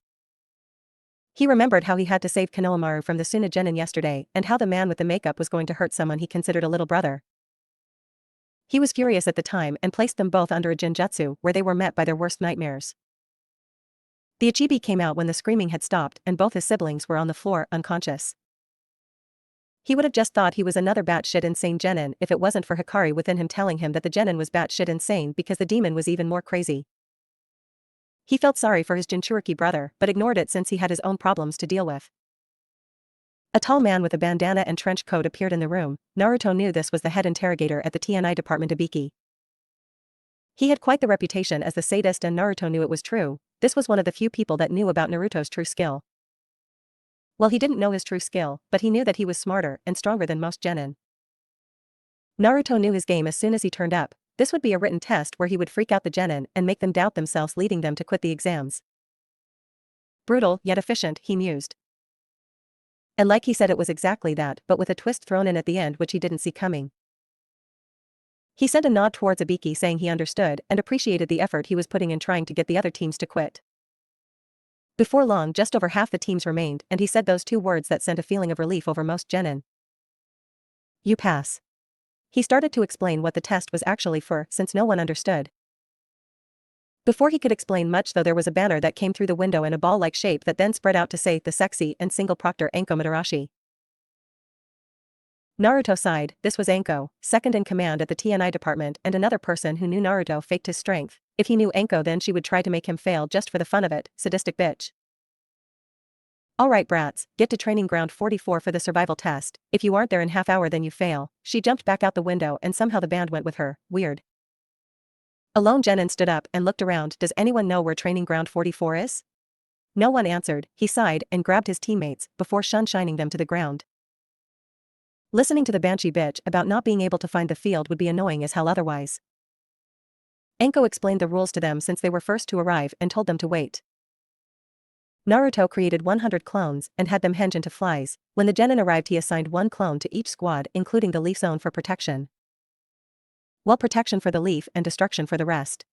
He remembered how he had to save Konohamaru from the Suna genin yesterday and how the man with the makeup was going to hurt someone he considered a little brother. He was furious at the time and placed them both under a genjutsu where they were met by their worst nightmares. The Ichibi came out when the screaming had stopped and both his siblings were on the floor unconscious. He would have just thought he was another batshit insane genin if it wasn't for Hikari within him telling him that the genin was batshit insane because the demon was even more crazy. He felt sorry for his Jinchuriki brother but ignored it since he had his own problems to deal with. A tall man with a bandana and trench coat appeared in the room. Naruto knew this was the head interrogator at the TNI department, Ibiki. He had quite the reputation as the sadist and Naruto knew it was true. This was one of the few people that knew about Naruto's true skill. Well, he didn't know his true skill, but he knew that he was smarter and stronger than most genin. Naruto knew his game as soon as he turned up. This would be a written test where he would freak out the genin and make them doubt themselves, leading them to quit the exams. Brutal, yet efficient, he mused. And like he said, it was exactly that, but with a twist thrown in at the end which he didn't see coming. He sent a nod towards Ibiki, saying he understood and appreciated the effort he was putting in trying to get the other teams to quit. Before long, just over half the teams remained, and he said those two words that sent a feeling of relief over most genin. You pass. He started to explain what the test was actually for, since no one understood. Before he could explain much though, there was a banner that came through the window in a ball-like shape that then spread out to say, the sexy and single proctor Anko Madarashi. Naruto sighed. This was Anko, second in command at the TNI department and another person who knew Naruto faked his strength. If he knew Anko, then she would try to make him fail just for the fun of it, sadistic bitch. Alright brats, get to training ground 44 for the survival test. If you aren't there in half hour then you fail. She jumped back out the window and somehow the band went with her. Weird. A lone genin stood up and looked around. Does anyone know where training ground 44 is? No one answered. He sighed and grabbed his teammates before shining them to the ground. Listening to the banshee bitch about not being able to find the field would be annoying as hell otherwise. Anko explained the rules to them since they were first to arrive and told them to wait. Naruto created 100 clones and had them henge into flies. When the genin arrived, he assigned one clone to each squad, including the leaf zone for protection. Well, protection for the leaf and destruction for the rest.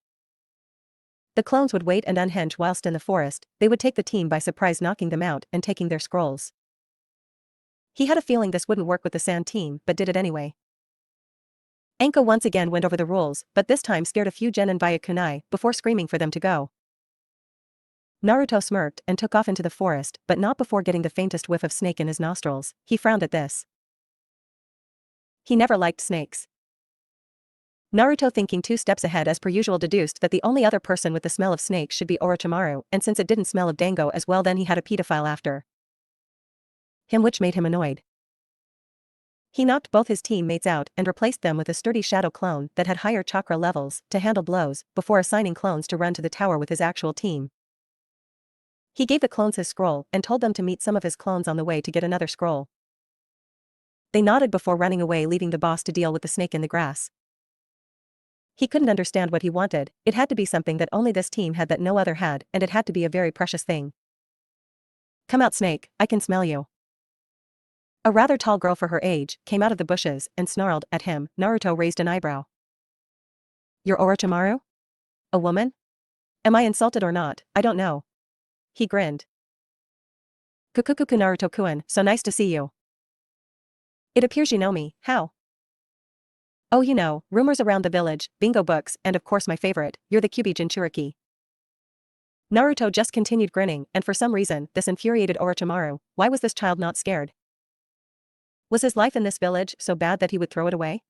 The clones would wait and unhenge whilst in the forest. They would take the team by surprise, knocking them out and taking their scrolls. He had a feeling this wouldn't work with the sand team, but did it anyway. Anko once again went over the rules, but this time scared a few genin via kunai before screaming for them to go. Naruto smirked and took off into the forest, but not before getting the faintest whiff of snake in his nostrils. He frowned at this. He never liked snakes. Naruto, thinking 2 steps ahead as per usual, deduced that the only other person with the smell of snakes should be Orochimaru, and since it didn't smell of dango as well, then he had a pedophile after him, which made him annoyed. He knocked both his teammates out and replaced them with a sturdy shadow clone that had higher chakra levels to handle blows, before assigning clones to run to the tower with his actual team. He gave the clones his scroll and told them to meet some of his clones on the way to get another scroll. They nodded before running away, leaving the boss to deal with the snake in the grass. He couldn't understand what he wanted. It had to be something that only this team had that no other had, and it had to be a very precious thing. Come out, snake, I can smell you. A rather tall girl for her age came out of the bushes and snarled at him. Naruto raised an eyebrow. You're Orochimaru? A woman? Am I insulted or not? I don't know. He grinned. Kukukuku Naruto-kun, so nice to see you. It appears you know me. How? Oh, you know, rumors around the village, bingo books, and of course my favorite, you're the Kyuubi Jinchuriki. Naruto just continued grinning, and for some reason, this infuriated Orochimaru. Why was this child not scared? Was his life in this village so bad that he would throw it away?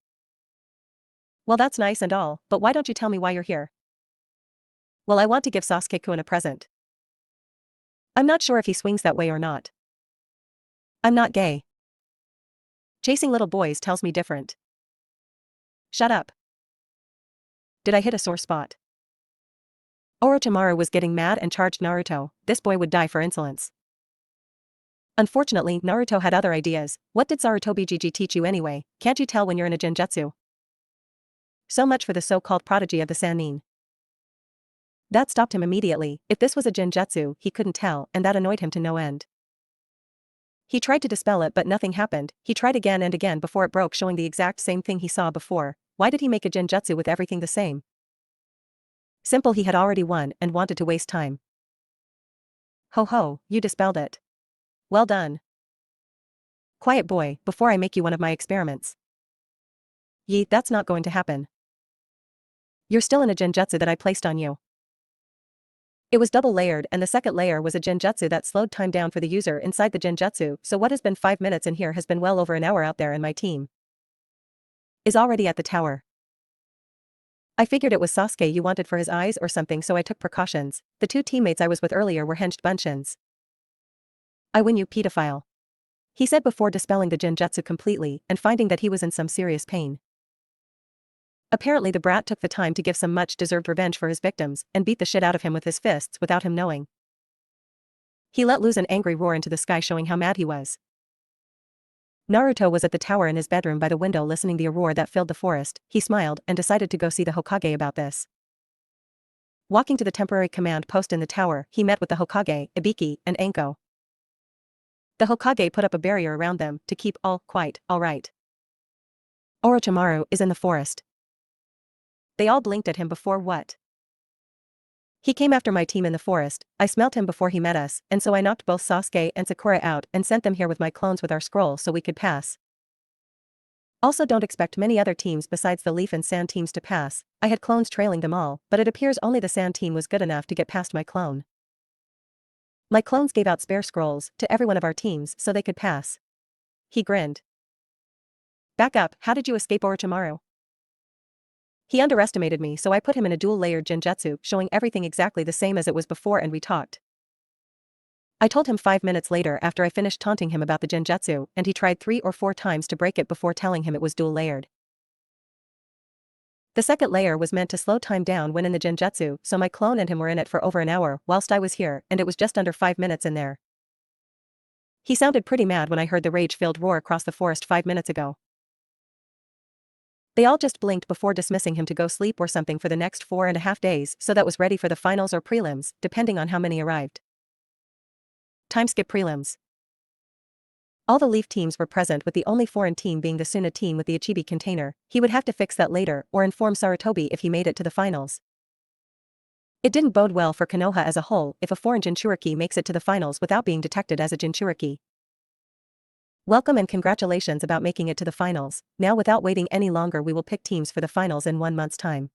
Well, that's nice and all, but why don't you tell me why you're here? Well, I want to give Sasuke-kun a present. I'm not sure if he swings that way or not. I'm not gay. Chasing little boys tells me different. Shut up. Did I hit a sore spot? Orochimaru was getting mad and charged Naruto. This boy would die for insolence. Unfortunately, Naruto had other ideas. What did Sarutobi Gigi teach you anyway? Can't you tell when you're in a genjutsu? So much for the so-called prodigy of the Sannin. That stopped him immediately. If this was a genjutsu, he couldn't tell, and that annoyed him to no end. He tried to dispel it, but nothing happened. He tried again and again before it broke, showing the exact same thing he saw before. Why did he make a genjutsu with everything the same? Simple, he had already won and wanted to waste time. Ho ho, you dispelled it. Well done. Quiet boy, before I make you one of my experiments. Yeet, that's not going to happen. You're still in a genjutsu that I placed on you. It was double layered, and the second layer was a genjutsu that slowed time down for the user inside the genjutsu, so what has been 5 minutes in here has been well over an hour out there, and my team is already at the tower. I figured it was Sasuke you wanted for his eyes or something, so I took precautions. The 2 teammates I was with earlier were henged bunchins. I win, you pedophile. He said before dispelling the genjutsu completely and finding that he was in some serious pain. Apparently the brat took the time to give some much-deserved revenge for his victims and beat the shit out of him with his fists without him knowing. He let loose an angry roar into the sky, showing how mad he was. Naruto was at the tower in his bedroom by the window listening to the roar that filled the forest. He smiled and decided to go see the Hokage about this. Walking to the temporary command post in the tower, he met with the Hokage, Ibiki, and Anko. The Hokage put up a barrier around them to keep all quiet. All right. Orochimaru is in the forest. They all blinked at him before what? He came after my team in the forest. I smelt him before he met us, and so I knocked both Sasuke and Sakura out and sent them here with my clones with our scroll so we could pass. Also, don't expect many other teams besides the Leaf and Sand teams to pass. I had clones trailing them all, but it appears only the Sand team was good enough to get past my clone. My clones gave out spare scrolls to every one of our teams so they could pass. He grinned. Back up, how did you escape Orochimaru? He underestimated me, so I put him in a dual-layered genjutsu, showing everything exactly the same as it was before, and we talked. I told him 5 minutes later after I finished taunting him about the genjutsu, and he tried 3 or 4 times to break it before telling him it was dual-layered. The second layer was meant to slow time down when in the genjutsu, so my clone and him were in it for over an hour whilst I was here, and it was just under 5 minutes in there. He sounded pretty mad when I heard the rage-filled roar across the forest 5 minutes ago. They all just blinked before dismissing him to go sleep or something for the next 4.5 days, so that was ready for the finals or prelims, depending on how many arrived. Time skip prelims. All the Leaf teams were present with the only foreign team being the Suna team with the Ichibi container. He would have to fix that later or inform Sarutobi if he made it to the finals. It didn't bode well for Konoha as a whole if a foreign Jinchuriki makes it to the finals without being detected as a Jinchuriki. Welcome and congratulations about making it to the finals. Now without waiting any longer we will pick teams for the finals in 1 month's time.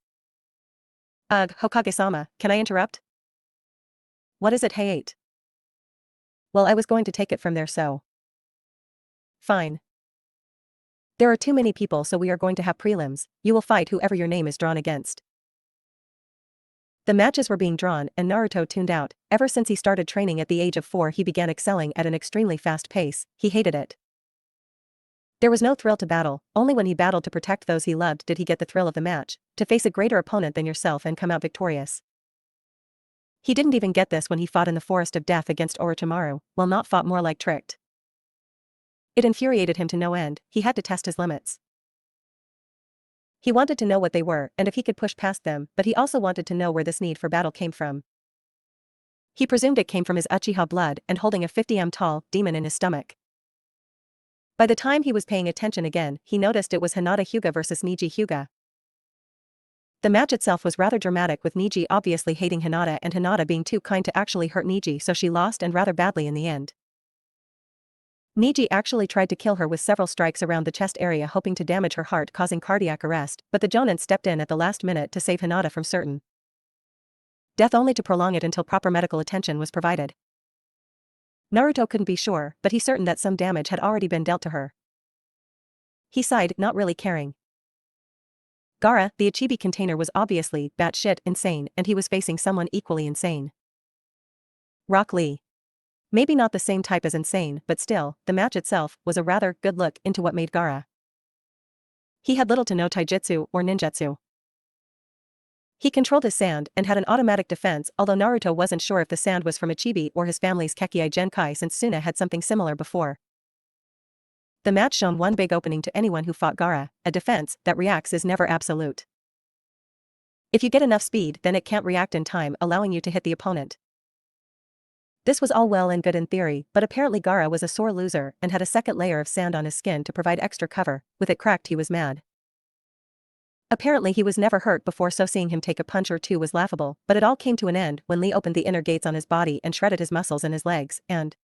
Ugh, Hokage-sama, can I interrupt? What is it, Hayate? Well, I was going to take it from there, so. Fine. There are too many people, so we are going to have prelims. You will fight whoever your name is drawn against. The matches were being drawn and Naruto tuned out. Ever since he started training at the age of 4 he began excelling at an extremely fast pace. He hated it. There was no thrill to battle, only when he battled to protect those he loved did he get the thrill of the match, to face a greater opponent than yourself and come out victorious. He didn't even get this when he fought in the Forest of Death against Orochimaru, well, not fought, more like tricked. It infuriated him to no end. He had to test his limits. He wanted to know what they were and if he could push past them, but he also wanted to know where this need for battle came from. He presumed it came from his Uchiha blood and holding a 50 tall demon in his stomach. By the time he was paying attention again, he noticed it was Hinata Hyuga versus Neji Hyuga. The match itself was rather dramatic, with Neji obviously hating Hinata and Hinata being too kind to actually hurt Neji, so she lost, and rather badly in the end. Neji actually tried to kill her with several strikes around the chest area, hoping to damage her heart, causing cardiac arrest, but the Jonin stepped in at the last minute to save Hinata from certain death, only to prolong it until proper medical attention was provided. Naruto couldn't be sure, but he's certain that some damage had already been dealt to her. He sighed, not really caring. Gaara, the Ichibi container, was obviously batshit insane, and he was facing someone equally insane. Rock Lee. Maybe not the same type as insane, but still, the match itself was a rather good look into what made Gaara. He had little to no taijutsu or ninjutsu. He controlled his sand and had an automatic defense, although Naruto wasn't sure if the sand was from Ichibi or his family's Kekkei Genkai, since Suna had something similar before. The match shone one big opening to anyone who fought Gaara: a defense that reacts is never absolute. If you get enough speed, then it can't react in time, allowing you to hit the opponent. This was all well and good in theory, but apparently Gaara was a sore loser and had a second layer of sand on his skin to provide extra cover. With it cracked, he was mad. Apparently he was never hurt before, so seeing him take a punch or two was laughable, but it all came to an end when Lee opened the inner gates on his body and shredded his muscles in his legs and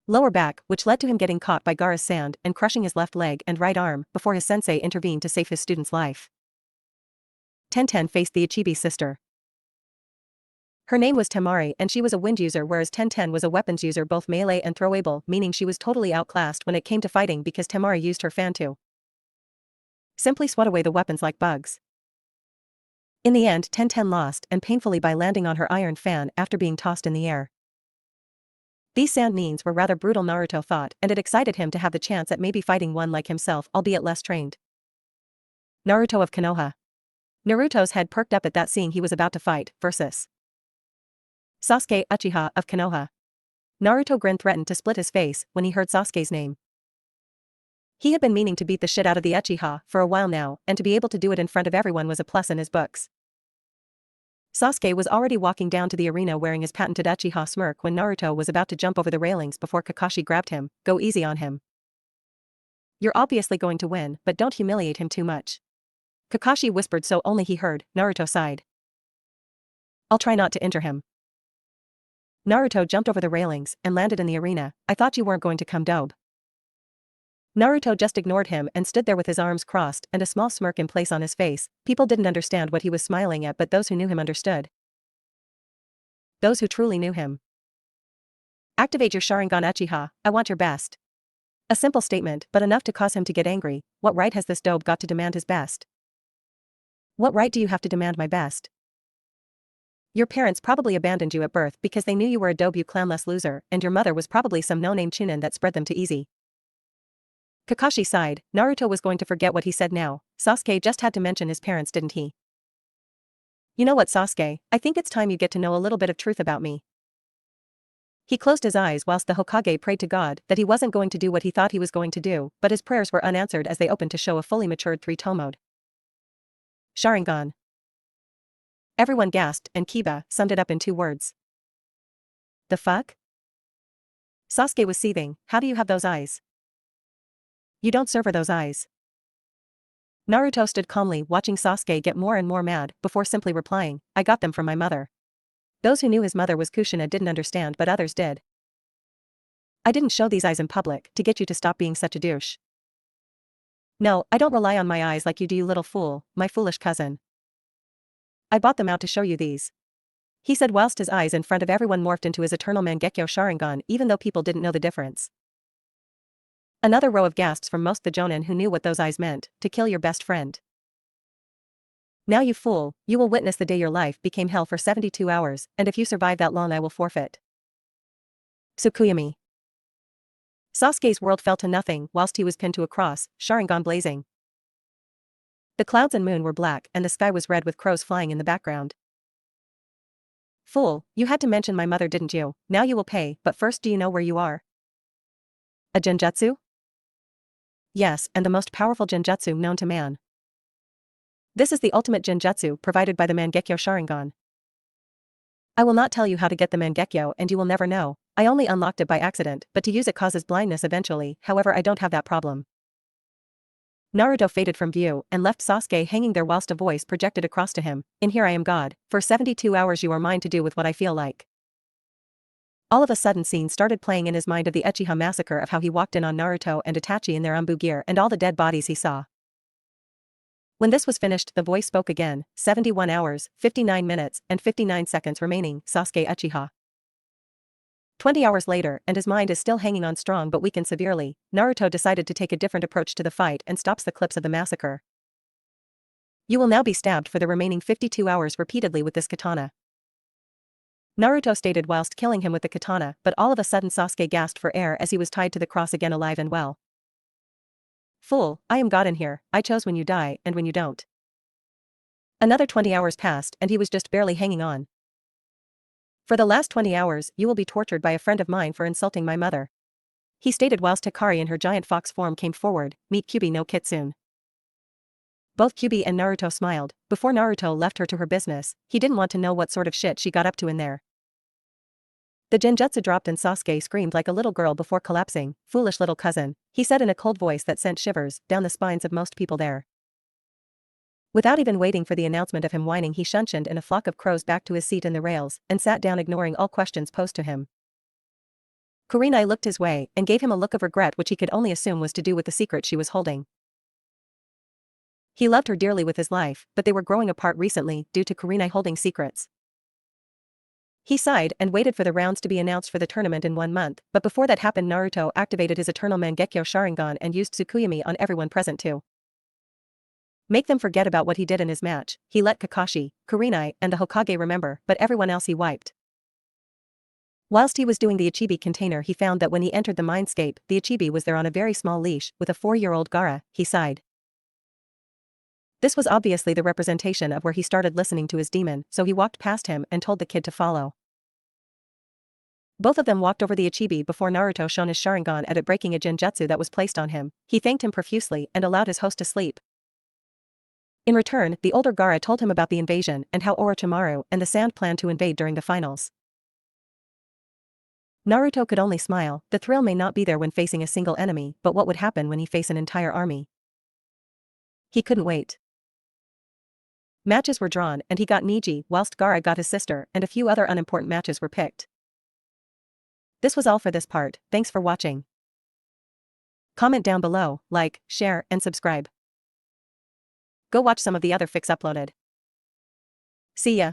lower back, which led to him getting caught by Gaara's sand and crushing his left leg and right arm before his sensei intervened to save his student's life. Tenten faced the Ichibi sister. Her name was Temari and she was a wind user, whereas Tenten was a weapons user, both melee and throwable, meaning she was totally outclassed when it came to fighting because Temari used her fan to simply swat away the weapons like bugs. In the end, Tenten lost, and painfully, by landing on her iron fan after being tossed in the air. These sand neens were rather brutal, Naruto thought, and it excited him to have the chance at maybe fighting one like himself, albeit less trained. Naruto of Konoha. Naruto's head perked up at that, seeing he was about to fight versus Sasuke Uchiha of Konoha. Naruto grinned, threatened to split his face when he heard Sasuke's name. He had been meaning to beat the shit out of the Uchiha for a while now, and to be able to do it in front of everyone was a plus in his books. Sasuke was already walking down to the arena wearing his patented Uchiha smirk when Naruto was about to jump over the railings before Kakashi grabbed him. Go easy on him. You're obviously going to win, but don't humiliate him too much. Kakashi whispered so only he heard. Naruto sighed. I'll try not to injure him. Naruto jumped over the railings and landed in the arena. I thought you weren't going to come, dope. Naruto just ignored him and stood there with his arms crossed and a small smirk in place on his face. People didn't understand what he was smiling at, but those who knew him understood. Those who truly knew him. Activate your Sharingan, Uchiha, I want your best. A simple statement, but enough to cause him to get angry. What right has this dope got to demand his best? What right do you have to demand my best? Your parents probably abandoned you at birth because they knew you were a dope, you clownless loser, and your mother was probably some no-name chunin that spread them too easy. Kakashi sighed. Naruto was going to forget what he said now. Sasuke just had to mention his parents, didn't he? You know what, Sasuke, I think it's time you get to know a little bit of truth about me. He closed his eyes whilst the Hokage prayed to God that he wasn't going to do what he thought he was going to do, but his prayers were unanswered as they opened to show a fully matured 3-toe mode. Sharingan. Everyone gasped, and Kiba summed it up in 2 words. The fuck? Sasuke was seething. How do you have those eyes? You don't serve her those eyes. Naruto stood calmly watching Sasuke get more and more mad before simply replying, I got them from my mother. Those who knew his mother was Kushina didn't understand, but others did. I didn't show these eyes in public to get you to stop being such a douche. No, I don't rely on my eyes like you do, you little fool, my foolish cousin. I bought them out to show you these. He said whilst his eyes in front of everyone morphed into his eternal Mangekyo Sharingan, even though people didn't know the difference. Another row of gasps from most the Jonin who knew what those eyes meant, to kill your best friend. Now you fool, you will witness the day your life became hell for 72 hours, and if you survive that long I will forfeit. Tsukuyami. Sasuke's world fell to nothing whilst he was pinned to a cross, Sharingan blazing. The clouds and moon were black and the sky was red with crows flying in the background. Fool, you had to mention my mother, didn't you? Now you will pay, but first, do you know where you are? A genjutsu? Yes, and the most powerful genjutsu known to man. This is the ultimate genjutsu provided by the Mangekyo Sharingan. I will not tell you how to get the Mangekyo and you will never know. I only unlocked it by accident, but to use it causes blindness eventually, however I don't have that problem. Naruto faded from view and left Sasuke hanging there whilst a voice projected across to him, in here I am God, for 72 hours you are mine to do with what I feel like. All of a sudden scenes started playing in his mind of the Uchiha massacre, of how he walked in on Naruto and Itachi in their Anbu gear and all the dead bodies he saw. When this was finished, the voice spoke again. 71 hours, 59 minutes, and 59 seconds remaining, Sasuke Uchiha. 20 hours later, and his mind is still hanging on strong but weakened severely, Naruto decided to take a different approach to the fight and stops the clips of the massacre. You will now be stabbed for the remaining 52 hours repeatedly with this katana. Naruto stated whilst killing him with the katana, but all of a sudden Sasuke gasped for air as he was tied to the cross again, alive and well. Fool, I am God in here, I chose when you die and when you don't. Another 20 hours passed and he was just barely hanging on. For the last 20 hours, you will be tortured by a friend of mine for insulting my mother. He stated whilst Hikari in her giant fox form came forward, meet Kyubi no Kitsune. Both Kyubi and Naruto smiled. Before Naruto left her to her business, he didn't want to know what sort of shit she got up to in there. The genjutsu dropped and Sasuke screamed like a little girl before collapsing. Foolish little cousin, he said in a cold voice that sent shivers down the spines of most people there. Without even waiting for the announcement of him whining, he shunshined in a flock of crows back to his seat in the rails and sat down, ignoring all questions posed to him. Kurenai looked his way and gave him a look of regret, which he could only assume was to do with the secret she was holding. He loved her dearly with his life, but they were growing apart recently due to Kurenai holding secrets. He sighed and waited for the rounds to be announced for the tournament in 1 month, but before that happened Naruto activated his eternal Mangekyo Sharingan and used Tsukuyami on everyone present to make them forget about what he did in his match. He let Kakashi, Kurenai, and the Hokage remember, but everyone else he wiped. Whilst he was doing the Ichibi container, he found that when he entered the mindscape, the Ichibi was there on a very small leash with a 4-year-old Gaara. He sighed. This was obviously the representation of where he started listening to his demon, so he walked past him and told the kid to follow. Both of them walked over the Ichibi before Naruto shone his Sharingan at it, breaking a Genjutsu that was placed on him. He thanked him profusely and allowed his host to sleep. In return, the older Gaara told him about the invasion and how Orochimaru and the Sand planned to invade during the finals. Naruto could only smile. The thrill may not be there when facing a single enemy, but what would happen when he faced an entire army? He couldn't wait. Matches were drawn and he got Niji, whilst Gaara got his sister, and a few other unimportant matches were picked. This was all for this part. Thanks for watching. Comment down below, like, share, and subscribe. Go watch some of the other fics uploaded. See ya.